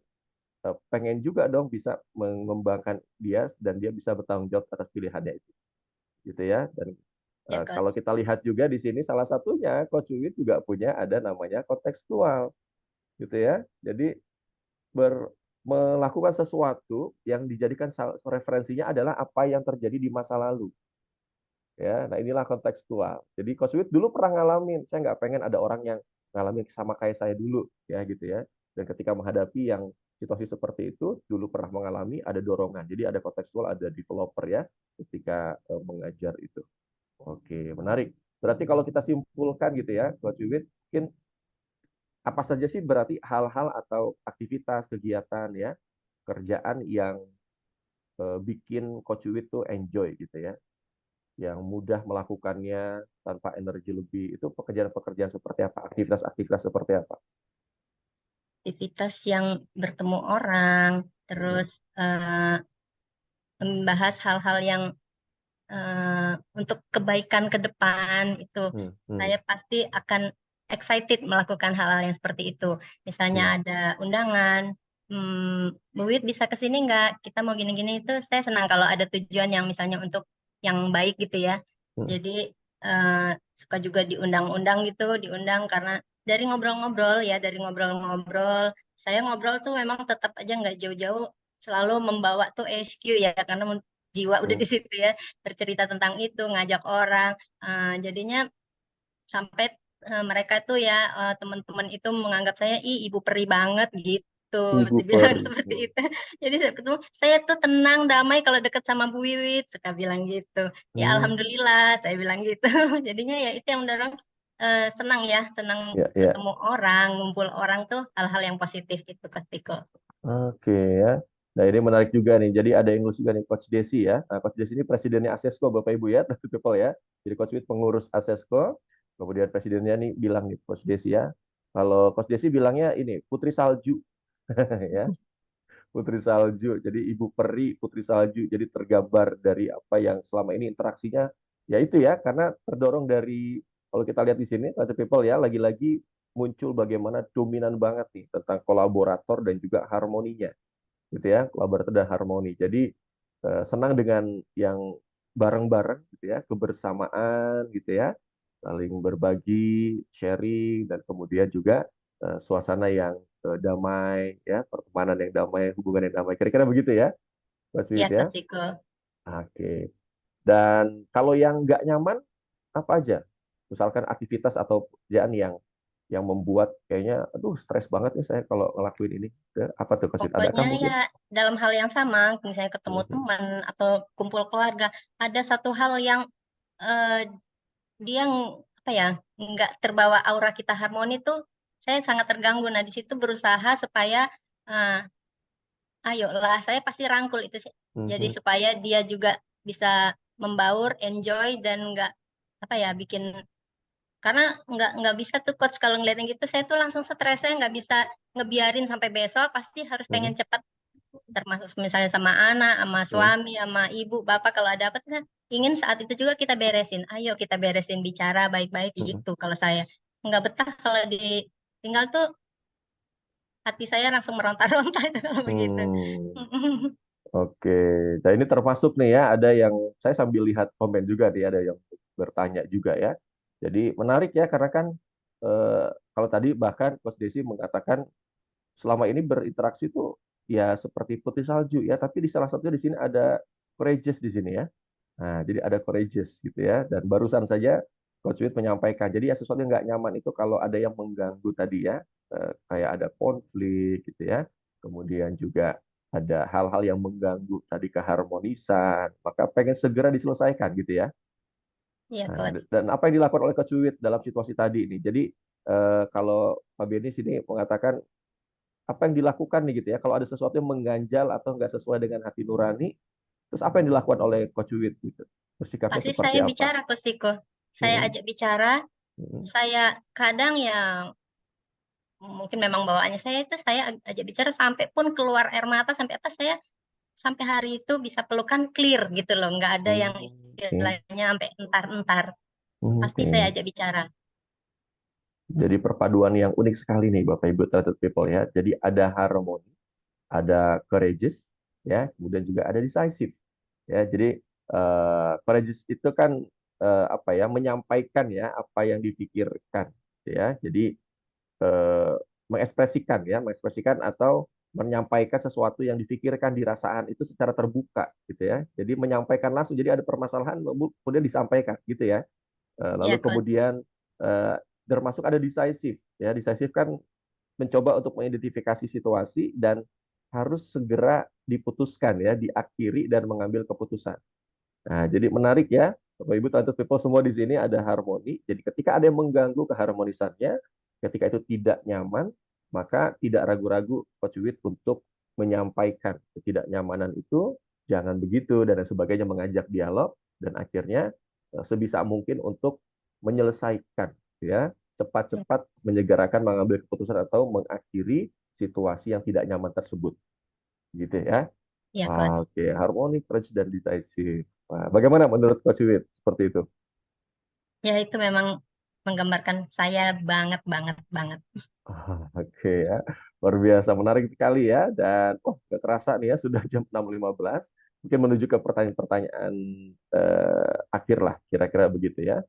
pengen juga dong bisa mengembangkan dia dan dia bisa bertanggung jawab atas pilihannya itu, gitu ya. Dan Ya kalau Coach. kita lihat juga di sini salah satunya Coach Wiwit juga punya ada namanya kontekstual, gitu ya. Jadi melakukan sesuatu yang dijadikan referensinya adalah apa yang terjadi di masa lalu. Ya, nah inilah kontekstual. Jadi Coach Wiwit dulu pernah ngalamin, saya nggak pengen ada orang yang ngalamin sama kayak saya dulu, ya gitu ya. Dan ketika menghadapi yang situasi seperti itu, dulu pernah mengalami ada dorongan. Jadi ada kontekstual, ada developer ya, ketika mengajar itu. Oke, menarik. Berarti kalau kita simpulkan gitu ya, Coach Wiwit, mungkin apa saja sih berarti hal-hal atau aktivitas, kegiatan ya, kerjaan yang bikin Coach Wiwit tuh enjoy gitu ya, yang mudah melakukannya tanpa energi lebih, itu pekerjaan-pekerjaan seperti apa, aktivitas-aktivitas seperti apa? Aktivitas yang bertemu orang, terus membahas hal-hal yang untuk kebaikan ke depan itu Hmm, hmm, saya pasti akan excited melakukan hal-hal yang seperti itu. hmm, Misalnya ada undangan, Bu Wit bisa ke sini nggak? Kita mau gini-gini itu saya senang kalau ada tujuan yang misalnya untuk yang baik gitu ya. hmm, Jadi suka juga diundang-undang gitu, diundang karena dari ngobrol-ngobrol ya, dari ngobrol-ngobrol, saya ngobrol tuh memang tetap aja nggak jauh-jauh selalu membawa tuh HQ ya, karena jiwa udah hmm, di situ ya, bercerita tentang itu, ngajak orang, jadinya sampai mereka tuh ya teman-teman itu menganggap saya ibu peri banget gitu, Ibu dibilang peri. seperti Hmm, itu. Jadi saya ketemu saya tuh tenang damai kalau deket sama Bu Wiwit, suka bilang gitu. Ya hmm, alhamdulillah saya bilang gitu. Jadinya ya itu yang mendorong senang ya, senang ya, ya. ketemu orang, ngumpul orang tuh hal-hal yang positif itu ketika. Oke ya. Nah ini menarik juga nih. Jadi ada yang lucu juga nih Coach Desi ya. Nah, Coach Desi ini presidennya Asesko Bapak Ibu ya, People ya. Jadi Coach Wiwit pengurus Asesko. Kemudian presidennya nih bilang nih Coach Desi ya. Kalau Coach Desi bilangnya ini Putri Salju ya. Putri Salju. Jadi Ibu Peri, Putri Salju. Jadi tergambar dari apa yang selama ini interaksinya. Ya itu ya, karena terdorong dari, kalau kita lihat di sini, Culture People ya, lagi-lagi muncul bagaimana dominan banget nih tentang kolaborator dan juga harmoninya. Gitu ya, kolaborator dan harmoni. Jadi senang dengan yang bareng-bareng gitu ya, kebersamaan gitu ya, saling berbagi, sharing, dan kemudian juga suasana yang damai, ya, pertemanan yang damai, hubungan yang damai. Kira-kira begitu ya, Mas Ya Wid ya. Coach Iko. Oke. Dan kalau yang nggak nyaman, apa aja? Misalkan aktivitas atau pekerjaan yang membuat kayaknya, aduh stres banget nih saya kalau ngelakuin ini. Apa tuh, Mas Wid? Adakah Pokoknya ya mungkin? dalam hal yang sama, misalnya ketemu Mhm. teman atau kumpul keluarga, ada satu hal yang eh, dia apa ya, nggak terbawa aura kita harmoni tuh, saya sangat terganggu. Nah di situ berusaha supaya eh, ayolah, saya pasti rangkul itu sih. Jadi Mhm. supaya dia juga bisa membaur, enjoy dan nggak apa ya bikin, karena nggak bisa tuh coach kalau ngeliatin gitu saya tuh langsung stres, saya nggak bisa ngebiarin sampai besok, pasti harus pengen Mhm. cepat, termasuk misalnya sama anak, sama Mhm. suami, sama ibu, bapak kalau ada apa tuh saya ingin saat itu juga kita beresin. Ayo kita beresin, bicara baik-baik Mm-mm. gitu. Kalau saya nggak betah kalau ditinggal tuh hati saya langsung meronta-ronta itu kalau begitu. Hmm. Oke, nah ini termasuk nih ya, ada yang saya sambil lihat komen juga nih, ada yang bertanya juga ya. Jadi menarik ya, karena kan kalau tadi bahkan Coach Desi mengatakan selama ini berinteraksi tuh ya seperti putih salju ya, tapi di salah satunya di sini ada courageous di sini ya. Nah, jadi ada courageous gitu ya. Dan barusan saja Coach Wid menyampaikan, jadi ya sesuatu yang nggak nyaman itu kalau ada yang mengganggu tadi ya, kayak ada konflik gitu ya. Kemudian juga ada hal-hal yang mengganggu tadi keharmonisan, maka pengen segera diselesaikan gitu ya. Iya, Nah, Coach. dan apa yang dilakukan oleh Coach Wid dalam situasi tadi ini. Jadi kalau Pak Benny sini mengatakan apa yang dilakukan nih gitu ya, kalau ada sesuatu yang mengganjal atau nggak sesuai dengan hati nurani, terus apa yang dilakukan oleh Coach Wid gitu? Bersikapnya Pasti seperti saya apa? bicara, Coach Tiko. Saya Hmm, ajak bicara, hmm, saya kadang yang mungkin memang bawaannya saya itu saya ajak bicara sampai pun keluar air mata, sampai apa saya sampai hari itu bisa pelukan clear gitu loh, nggak ada yang oke, istilahnya sampai entar-entar. Pasti saya oke. ajak bicara. Jadi perpaduan yang unik sekali nih Bapak Ibu Talented People ya. Jadi ada harmoni, ada courageous ya, kemudian juga ada decisive ya. Jadi courageous itu kan apa ya, menyampaikan ya apa yang dipikirkan ya. Jadi eh, mengekspresikan ya, mengekspresikan atau menyampaikan sesuatu yang dipikirkan, dirasaan itu secara terbuka gitu ya. Jadi menyampaikan langsung. Jadi ada permasalahan kemudian disampaikan gitu ya. Lalu Ya, Coach. kemudian eh, termasuk ada decisive ya. Decisive kan mencoba untuk mengidentifikasi situasi dan harus segera diputuskan ya, diakhiri dan mengambil keputusan. Nah, jadi menarik ya, Bapak Ibu, Tante People semua di sini ada harmoni. Jadi ketika ada yang mengganggu keharmonisannya, ketika itu tidak nyaman, maka tidak ragu-ragu Coach Wid untuk menyampaikan ketidaknyamanan itu, jangan begitu dan lain sebagainya, mengajak dialog dan akhirnya sebisa mungkin untuk menyelesaikan ya, Ya, cepat-cepat menyegerakan mengambil keputusan atau mengakhiri situasi yang tidak nyaman tersebut gitu ya. ya, Coach. Oke, harmoni, courage, dan decisive. Nah, bagaimana menurut Coach Wid seperti itu? Ya, itu memang menggambarkan saya banget, banget, banget. Oke ya, luar biasa, menarik sekali ya. Dan oh, nggak terasa nih ya, sudah jam 6.15. Mungkin menuju ke pertanyaan-pertanyaan akhir lah, kira-kira begitu ya.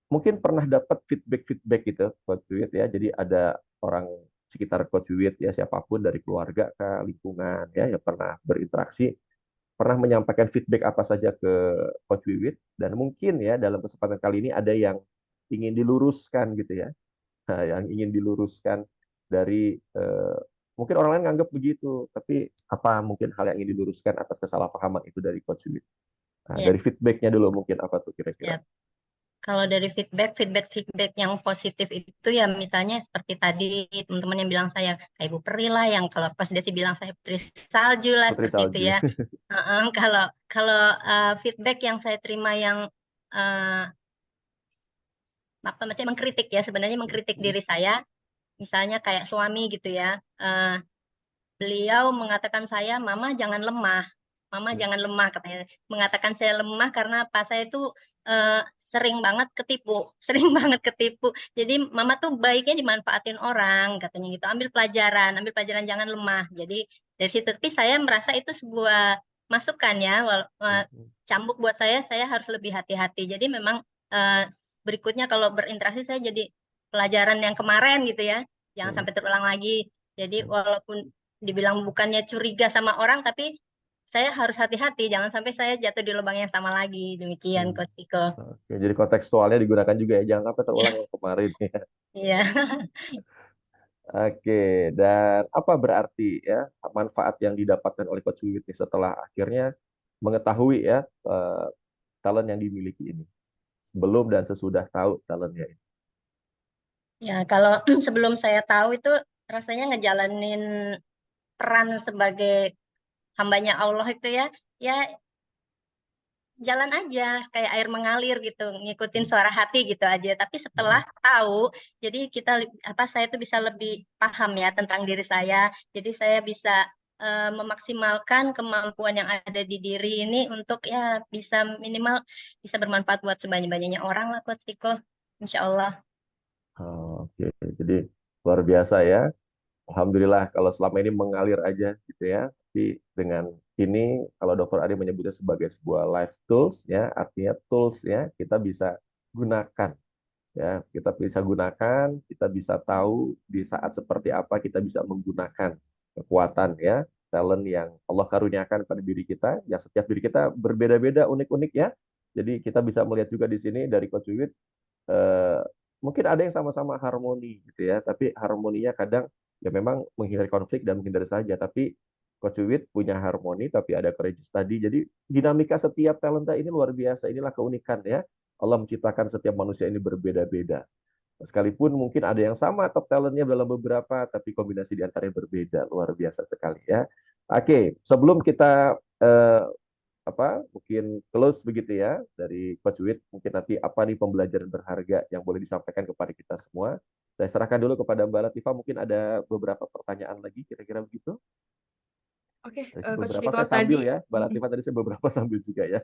Mungkin pernah dapat feedback-feedback gitu, Coach Wid ya. Jadi ada orang sekitar Coach Wid ya, siapapun dari keluarga ke lingkungan ya, yang pernah berinteraksi, pernah menyampaikan feedback apa saja ke Coach Wiwit, dan mungkin ya dalam kesempatan kali ini ada yang ingin diluruskan gitu ya. Nah, yang ingin diluruskan dari mungkin orang lain nganggap begitu, tapi apa mungkin hal yang ingin diluruskan atas kesalahpahaman itu dari Coach Wiwit. Nah, Ya, dari feedbacknya dulu mungkin apa tuh kira-kira? siap. Kalau dari feedback yang positif itu ya misalnya seperti tadi teman-teman yang bilang saya kayak Ibu Peri lah, yang kalau pas Desi bilang saya putri salju lah Putri seperti itu Salju. ya. Kalau kalau feedback yang saya terima yang eh, apa maksudnya mengkritik ya, sebenarnya mengkritik diri saya, misalnya kayak suami gitu ya. Beliau mengatakan saya, Mama jangan lemah. Mama jangan lemah katanya. Mengatakan saya lemah karena apa? Saya itu sering banget ketipu, sering banget ketipu. Jadi Mama tuh baiknya dimanfaatin orang, katanya gitu. Ambil pelajaran jangan lemah. Jadi dari situ, tapi saya merasa itu sebuah masukan ya. Cambuk buat saya harus lebih hati-hati. Jadi memang eh, berikutnya kalau berinteraksi saya jadi pelajaran yang kemarin gitu ya. Jangan sampai terulang lagi. Jadi walaupun dibilang bukannya curiga sama orang, tapi saya harus hati-hati, jangan sampai saya jatuh di lubang yang sama lagi. Demikian, Coach Iko. Oke, jadi kontekstualnya digunakan juga ya, jangan sampai terulang Iya, yang kemarin ya. iya, Oke, dan apa berarti ya manfaat yang didapatkan oleh Coach Wiwit nih setelah akhirnya mengetahui ya talent yang dimiliki ini, belum dan sesudah tahu talentnya ini. ya. Kalau sebelum saya tahu itu rasanya ngejalanin peran sebagai hambanya Allah itu ya, ya jalan aja kayak air mengalir gitu, ngikutin suara hati gitu aja. Tapi setelah tahu, jadi kita apa saya tuh bisa lebih paham ya tentang diri saya. Jadi saya bisa memaksimalkan kemampuan yang ada di diri ini untuk ya bisa minimal bisa bermanfaat buat sebanyak-banyaknya orang lah Coach Tiko, insya Allah. Oke, jadi luar biasa ya. Alhamdulillah kalau selama ini mengalir aja gitu ya. Tapi dengan ini kalau Dokter Ari menyebutnya sebagai sebuah life tools ya, artinya tools ya, kita bisa gunakan ya. Kita bisa gunakan, kita bisa tahu di saat seperti apa kita bisa menggunakan kekuatan ya, talent yang Allah karuniakan pada diri kita. Ya setiap diri kita berbeda-beda, unik-unik ya. Jadi kita bisa melihat juga di sini dari Coach Wiwit eh, mungkin ada yang sama-sama harmoni gitu ya, tapi harmoninya kadang ya memang menghindari konflik dan menghindari saja. Tapi Coach Wiwit punya harmoni, tapi ada courageous tadi. Jadi dinamika setiap talenta ini luar biasa. Inilah keunikan ya. Allah menciptakan setiap manusia ini berbeda-beda. Sekalipun mungkin ada yang sama top talentnya dalam beberapa, tapi kombinasi di antaranya berbeda. Luar biasa sekali ya. Oke, sebelum kita mungkin close begitu ya dari Coach Wit, mungkin nanti apa nih pembelajaran berharga yang boleh disampaikan kepada kita semua. Saya serahkan dulu kepada Mbak Latifah, mungkin ada beberapa pertanyaan lagi kira-kira begitu. Oke, Dari Coach beberapa Tiko saya sambil tadi. ya, Mbak Latifah tadi saya beberapa sambil juga ya.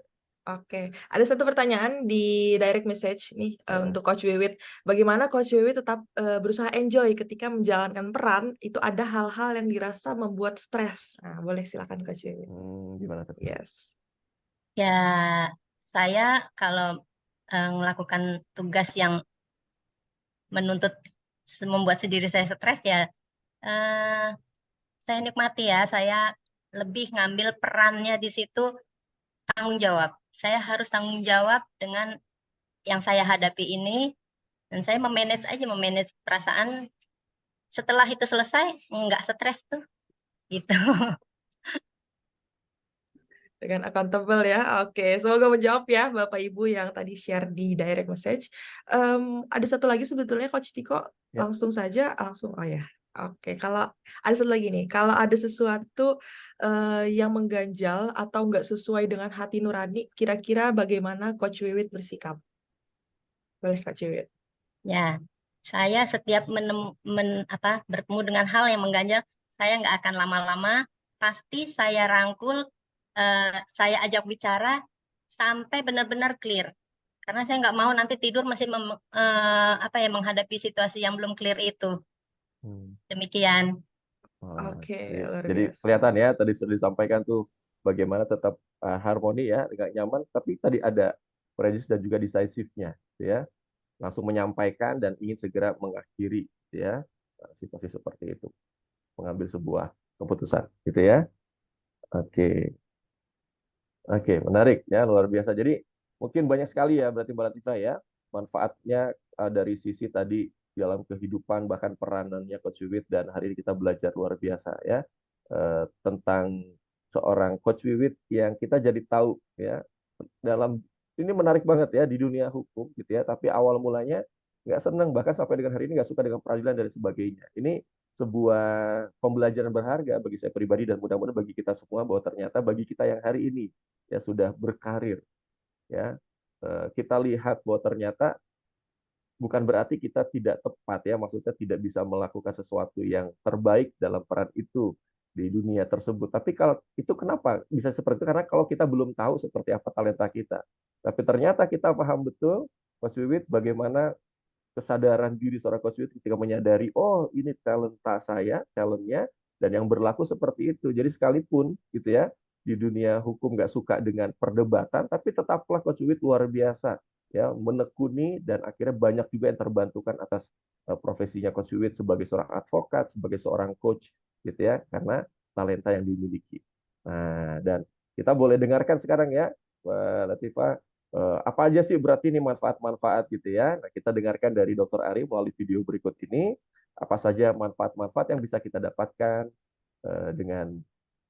Oke, ada satu pertanyaan di direct message nih Nah, untuk Coach Wiwit. Bagaimana Coach Wiwit tetap berusaha enjoy ketika menjalankan peran? Itu ada hal-hal yang dirasa membuat stres. Nah, boleh silakan Coach Wiwit. gimana tuh? Yes. Ya, saya kalau melakukan tugas yang menuntut membuat diri saya stres ya, eh, saya nikmati ya. Saya lebih ngambil perannya di situ tanggung jawab. Saya harus tanggung jawab dengan yang saya hadapi ini, dan saya memanage perasaan. Setelah itu selesai, nggak stres tuh, gitu. Dengan accountable ya. Oke, semoga menjawab ya Bapak Ibu yang tadi share di direct message. Ada satu lagi sebetulnya Coach Tiko, Ya. langsung saja, oh ya. Oke, kalau ada satu lagi nih, kalau ada sesuatu yang mengganjal atau nggak sesuai dengan hati nurani, kira-kira bagaimana Coach Wiwit bersikap? Boleh Coach Wiwit. Ya, saya setiap bertemu dengan hal yang mengganjal, saya nggak akan lama-lama, pasti saya rangkul, saya ajak bicara sampai benar-benar clear. Karena saya nggak mau nanti tidur masih menghadapi situasi yang belum clear itu. Demikian. Oke, luar Jadi biasa. kelihatan ya tadi sudah disampaikan tuh bagaimana tetap harmoni ya, nggak nyaman, tapi tadi ada courageous dan juga decisive-nya, gitu ya. Langsung menyampaikan dan ingin segera mengakhiri, gitu ya, situasi seperti itu, mengambil sebuah keputusan, gitu ya. Oke, oke, menarik ya, luar biasa. Jadi mungkin banyak sekali ya berarti Mbak Latifah ya manfaatnya dari sisi tadi dalam kehidupan bahkan peranannya Coach Wiwit, dan hari ini kita belajar luar biasa ya tentang seorang Coach Wiwit yang kita jadi tahu ya dalam ini menarik banget ya di dunia hukum gitu ya, tapi awal mulanya nggak senang, bahkan sampai dengan hari ini nggak suka dengan peradilan dan sebagainya. Ini sebuah pembelajaran berharga bagi saya pribadi dan mudah-mudahan bagi kita semua, bahwa ternyata bagi kita yang hari ini ya sudah berkarir ya, kita lihat bahwa ternyata bukan berarti kita tidak tepat ya, maksudnya tidak bisa melakukan sesuatu yang terbaik dalam peran itu di dunia tersebut. Tapi kalau itu kenapa bisa seperti itu? Karena kalau kita belum tahu seperti apa talenta kita. Tapi ternyata kita paham betul, Coach Wiwit, bagaimana kesadaran diri seorang Coach Wiwit ketika menyadari, oh ini talenta saya, talentnya, dan yang berlaku seperti itu. Jadi sekalipun gitu ya, di dunia hukum nggak suka dengan perdebatan, tapi tetaplah Coach Wiwit luar biasa ya, menekuni, dan akhirnya banyak juga yang terbantukan atas profesinya Coach Wiwit sebagai seorang advokat, sebagai seorang coach gitu ya, karena talenta yang dimiliki. Nah, dan kita boleh dengarkan sekarang ya, Mbak Latifah, apa aja sih berarti ini manfaat-manfaat gitu ya. Nah, kita dengarkan dari Dr. Ari melalui video berikut ini, apa saja manfaat-manfaat yang bisa kita dapatkan dengan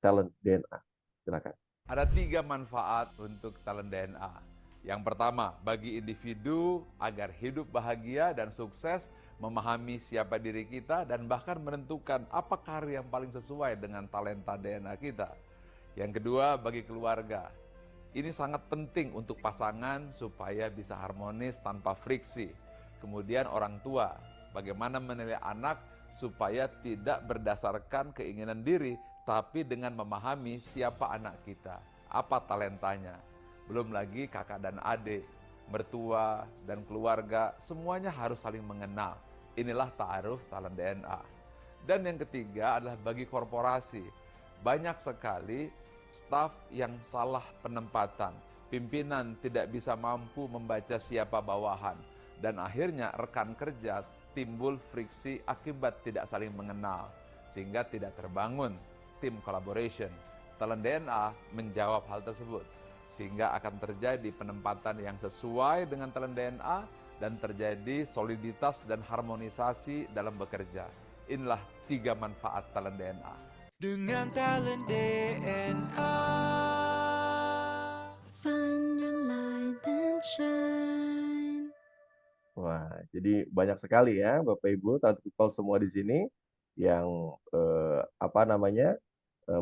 talent DNA. Silakan. Ada 3 manfaat untuk talent DNA. Yang pertama, bagi individu agar hidup bahagia dan sukses, memahami siapa diri kita, dan bahkan menentukan apa karir yang paling sesuai dengan talenta DNA kita. Yang kedua, bagi keluarga. Ini sangat penting untuk pasangan supaya bisa harmonis tanpa friksi. Kemudian orang tua, bagaimana menilai anak supaya tidak berdasarkan keinginan diri, tapi dengan memahami siapa anak kita, apa talentanya. Belum lagi kakak dan adik, mertua dan keluarga, semuanya harus saling mengenal. Inilah ta'aruf talent DNA. Dan yang ketiga adalah bagi korporasi. Banyak sekali staf yang salah penempatan. Pimpinan tidak bisa mampu membaca siapa bawahan. Dan akhirnya rekan kerja timbul friksi akibat tidak saling mengenal. Sehingga tidak terbangun tim collaboration. Talent DNA menjawab hal tersebut. Sehingga akan terjadi penempatan yang sesuai dengan talent DNA dan terjadi soliditas dan harmonisasi dalam bekerja. Inilah 3 manfaat talent DNA. Dengan talent DNA. Find your light and shine. Wah, jadi banyak sekali ya Bapak Ibu, talent people semua di sini yang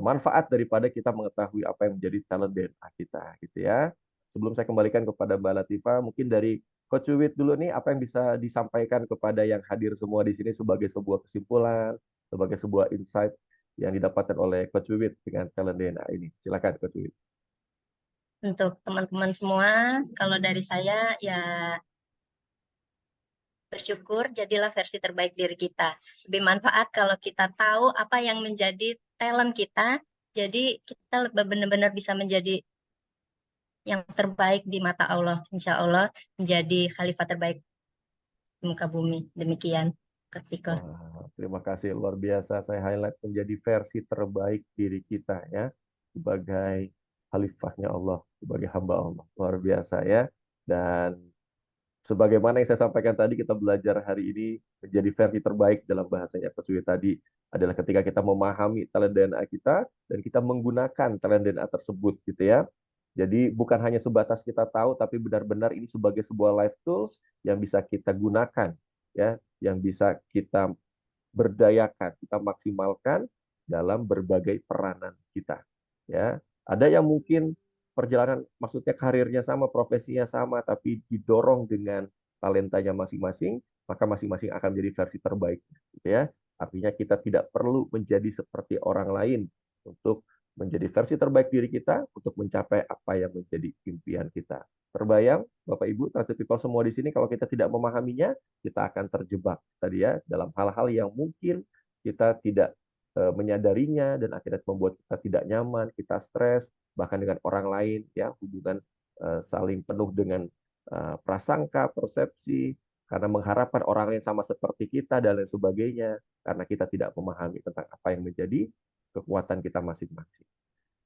manfaat daripada kita mengetahui apa yang menjadi talent DNA kita gitu ya. Sebelum saya kembalikan kepada Mbak Latifah, mungkin dari Coach Wiwit dulu nih, apa yang bisa disampaikan kepada yang hadir semua di sini sebagai sebuah kesimpulan, sebagai sebuah insight yang didapatkan oleh Coach Wiwit dengan talent DNA ini. Silakan Coach Wiwit. Untuk teman-teman semua, kalau dari saya ya bersyukur jadilah versi terbaik diri kita. Lebih manfaat kalau kita tahu apa yang menjadi talent kita, jadi kita benar-benar bisa menjadi yang terbaik di mata Allah. Insya Allah menjadi khalifah terbaik di muka bumi. Demikian, Kak Siko. Wah, terima kasih, luar biasa. Saya highlight menjadi versi terbaik diri kita ya, sebagai khalifahnya Allah, sebagai hamba Allah. Luar biasa ya. Dan sebagaimana yang saya sampaikan tadi, kita belajar hari ini menjadi versi terbaik dalam bahasanya Coach Wiwit tadi adalah ketika kita memahami talent DNA kita dan kita menggunakan talent DNA tersebut gitu ya. Jadi bukan hanya sebatas kita tahu, tapi benar-benar ini sebagai sebuah life tools yang bisa kita gunakan ya, yang bisa kita berdayakan, kita maksimalkan dalam berbagai peranan kita ya. Ada yang mungkin perjalanan, maksudnya karirnya sama, profesinya sama, tapi didorong dengan talentanya masing-masing, maka masing-masing akan menjadi versi terbaik, gitu ya. Artinya kita tidak perlu menjadi seperti orang lain untuk menjadi versi terbaik diri kita untuk mencapai apa yang menjadi impian kita. Terbayang, Bapak Ibu, Talented People semua di sini, kalau kita tidak memahaminya, kita akan terjebak tadi ya dalam hal-hal yang mungkin kita tidak menyadarinya dan akhirnya membuat kita tidak nyaman, kita stres, bahkan dengan orang lain ya, hubungan saling penuh dengan prasangka, persepsi, karena mengharapkan orang lain sama seperti kita dan lain sebagainya, karena kita tidak memahami tentang apa yang menjadi kekuatan kita masing-masing.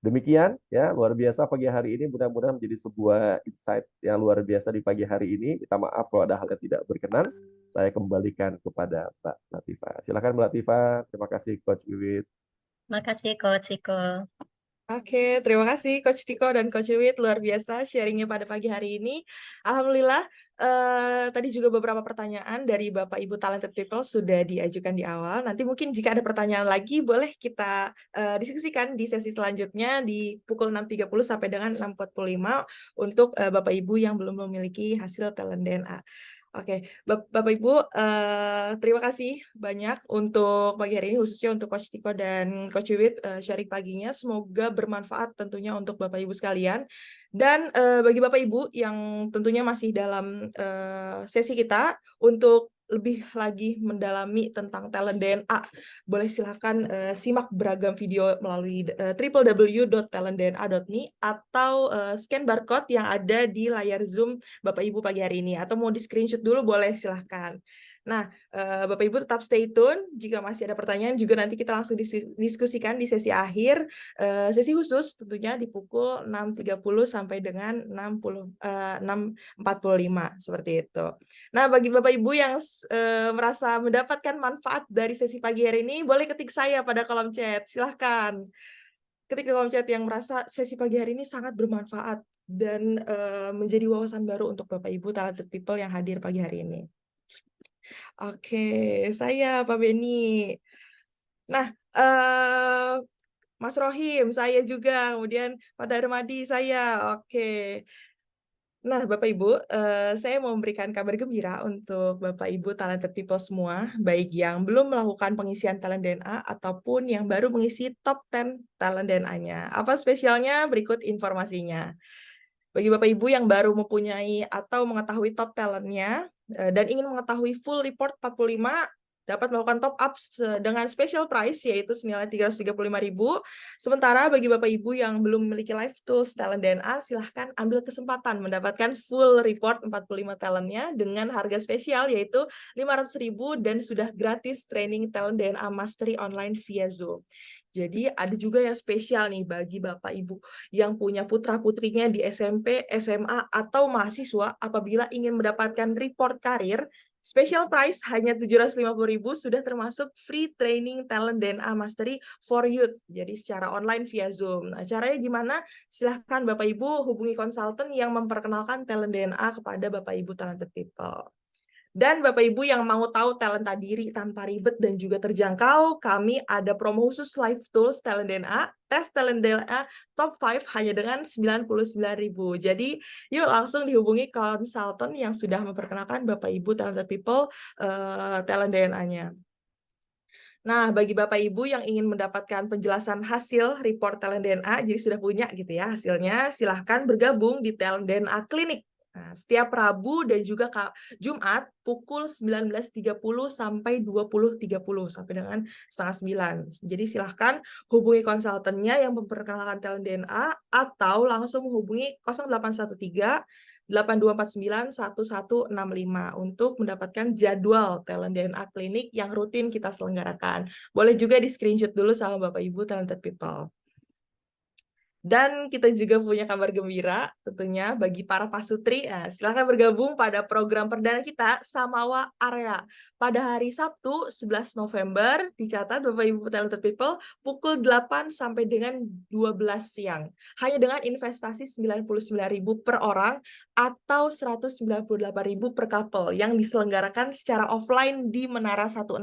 Demikian ya, luar biasa pagi hari ini, mudah-mudahan menjadi sebuah insight yang luar biasa di pagi hari ini. Kita maaf kalau ada hal yang tidak berkenan. Saya kembalikan kepada Mbak Latifah. Silakan Mbak Latifah. Terima kasih Coach Wiwit. Terima kasih Coach Siko. Oke, terima kasih Coach Tiko dan Coach Wiwit, luar biasa sharingnya pada pagi hari ini. Alhamdulillah, tadi juga beberapa pertanyaan dari Bapak Ibu Talented People sudah diajukan di awal. Nanti mungkin jika ada pertanyaan lagi, boleh kita diskusikan di sesi selanjutnya di pukul 6.30 sampai dengan 6.45 untuk Bapak Ibu yang belum memiliki hasil talent DNA. Oke, Bapak Ibu, terima kasih banyak untuk pagi hari ini, khususnya untuk Coach Tiko dan Coach Wiwit sharing paginya. Semoga bermanfaat tentunya untuk Bapak Ibu sekalian. Dan bagi Bapak Ibu yang tentunya masih dalam sesi kita untuk lebih lagi mendalami tentang talent DNA, boleh silahkan simak beragam video melalui www.talentdna.me atau scan barcode yang ada di layar Zoom Bapak Ibu pagi hari ini, atau mau di screenshot dulu boleh silahkan. Nah, Bapak Ibu tetap stay tune, jika masih ada pertanyaan juga nanti kita langsung diskusikan di sesi akhir, sesi khusus tentunya di pukul 6.30 sampai dengan 6.45 seperti itu. Nah, bagi Bapak Ibu yang merasa mendapatkan manfaat dari sesi pagi hari ini, boleh ketik saya pada kolom chat, silahkan. Ketik di kolom chat yang merasa sesi pagi hari ini sangat bermanfaat dan menjadi wawasan baru untuk Bapak Ibu Talented People yang hadir pagi hari ini. Oke, saya Pak Beni. Nah, Mas Rohim, saya juga. Kemudian Pak Darmadi, saya. Oke. Nah, Bapak Ibu, saya mau memberikan kabar gembira untuk Bapak Ibu talented people semua, baik yang belum melakukan pengisian talent DNA ataupun yang baru mengisi top 10 talent DNA-nya. Apa spesialnya? Berikut informasinya. Bagi Bapak Ibu yang baru mempunyai atau mengetahui top talent-nya dan ingin mengetahui full report 45, dapat melakukan top up dengan special price yaitu senilai 335.000. Sementara bagi Bapak Ibu yang belum memiliki live tools talent DNA, silahkan ambil kesempatan mendapatkan full report 45 talentnya dengan harga spesial yaitu 500.000 dan sudah gratis training talent DNA mastery online via Zoom. Jadi ada juga yang spesial nih bagi Bapak Ibu yang punya putra-putrinya di SMP, SMA, atau mahasiswa apabila ingin mendapatkan report karir, special price hanya 750.000 sudah termasuk free training talent DNA mastery for youth. Jadi secara online via Zoom. Nah, caranya gimana? Silahkan Bapak Ibu hubungi konsultan yang memperkenalkan talent DNA kepada Bapak Ibu talented people. Dan Bapak Ibu yang mau tahu talenta diri tanpa ribet dan juga terjangkau, kami ada promo khusus live tools talent DNA, tes talent DNA top 5 hanya dengan 99.000. Jadi yuk langsung dihubungi konsultan yang sudah memperkenalkan Bapak Ibu talented people talent DNA-nya. Nah, bagi Bapak Ibu yang ingin mendapatkan penjelasan hasil report talent DNA, jadi sudah punya gitu ya hasilnya, silahkan bergabung di talent DNA Clinic. Nah, setiap Rabu dan juga Jumat pukul 19.30 sampai 20.30 sampai dengan 8:30. Jadi silahkan hubungi konsultannya yang memperkenalkan talent DNA atau langsung menghubungi 0813 8249 1165 untuk mendapatkan jadwal talent DNA klinik yang rutin kita selenggarakan. Boleh juga di screenshot dulu sama Bapak Ibu talented people. Dan kita juga punya kabar gembira tentunya bagi para pasutri. Nah, silahkan bergabung pada program perdana kita Samawa Area pada hari Sabtu 11 November. Dicatat Bapak Ibu talented people pukul 8 sampai dengan 12 siang. Hanya dengan investasi 99.000 per orang atau 198.000 per couple yang diselenggarakan secara offline di Menara 165.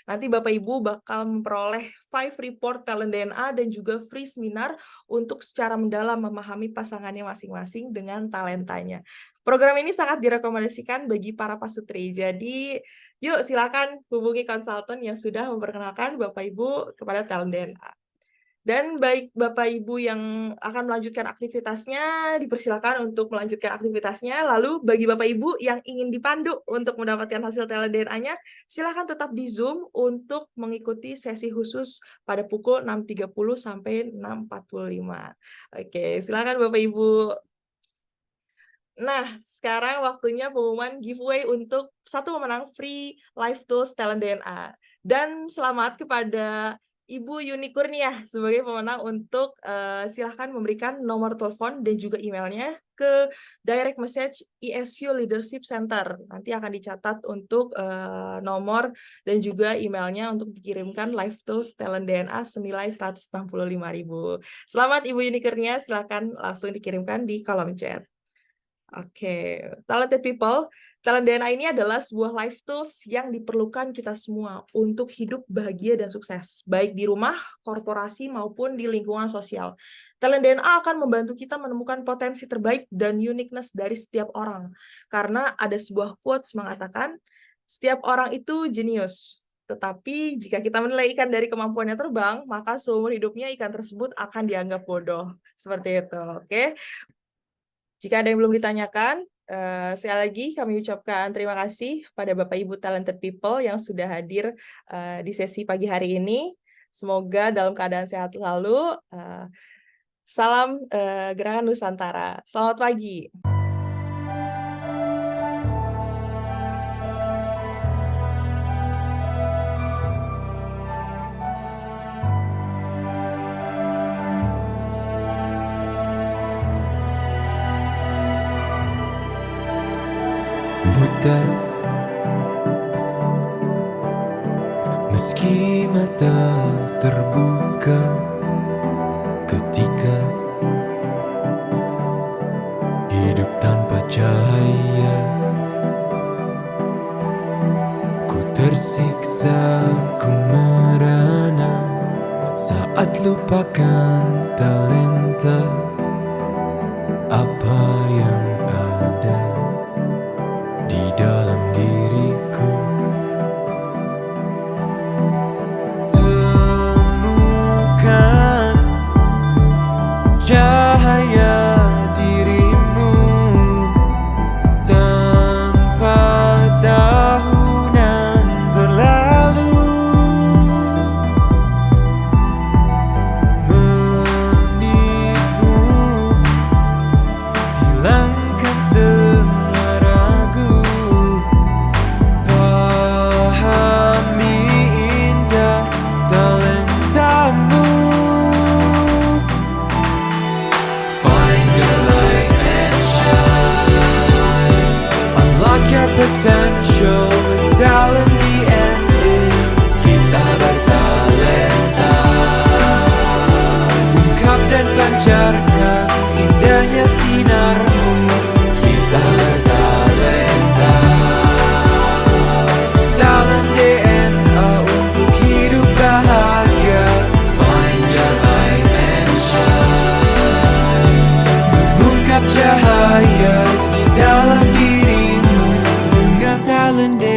Nanti Bapak Ibu bakal memperoleh 5 report talent DNA dan juga free seminar untuk secara mendalam memahami pasangannya masing-masing dengan talentanya. Program ini sangat direkomendasikan bagi para pasutri. Jadi, yuk silakan hubungi konsultan yang sudah memperkenalkan Bapak Ibu kepada talent DNA. Dan baik Bapak Ibu yang akan melanjutkan aktivitasnya, dipersilakan untuk melanjutkan aktivitasnya. Lalu bagi Bapak Ibu yang ingin dipandu untuk mendapatkan hasil talent DNA-nya, silakan tetap di Zoom untuk mengikuti sesi khusus pada pukul 6.30 sampai 6.45. Oke, silakan Bapak Ibu. Nah, sekarang waktunya pengumuman giveaway untuk satu pemenang free live tools talent DNA. Dan selamat kepada Ibu Yuni Kurnia sebagai pemenang untuk silahkan memberikan nomor telepon dan juga emailnya ke direct message ESQ Leadership Center. Nanti akan dicatat untuk nomor dan juga emailnya untuk dikirimkan live tools talent DNA senilai 165.000. Selamat Ibu Yuni Kurnia, silahkan langsung dikirimkan di kolom chat. Oke, talented people, talent DNA ini adalah sebuah life tools yang diperlukan kita semua untuk hidup bahagia dan sukses, baik di rumah, korporasi, maupun di lingkungan sosial. Talent DNA akan membantu kita menemukan potensi terbaik dan uniqueness dari setiap orang. Karena ada sebuah quotes mengatakan, setiap orang itu jenius. Tetapi jika kita menilai ikan dari kemampuannya terbang, maka seumur hidupnya ikan tersebut akan dianggap bodoh. Seperti itu, oke? Jika ada yang belum ditanyakan, sekali lagi kami ucapkan terima kasih pada Bapak Ibu talented people yang sudah hadir di sesi pagi hari ini. Semoga dalam keadaan sehat selalu. Salam Gerakan Nusantara. Selamat pagi. Buta, meski mata terbuka ketika hidup tanpa cahaya, ku tersiksa, ku merana saat lupakan talenta apa yang calendar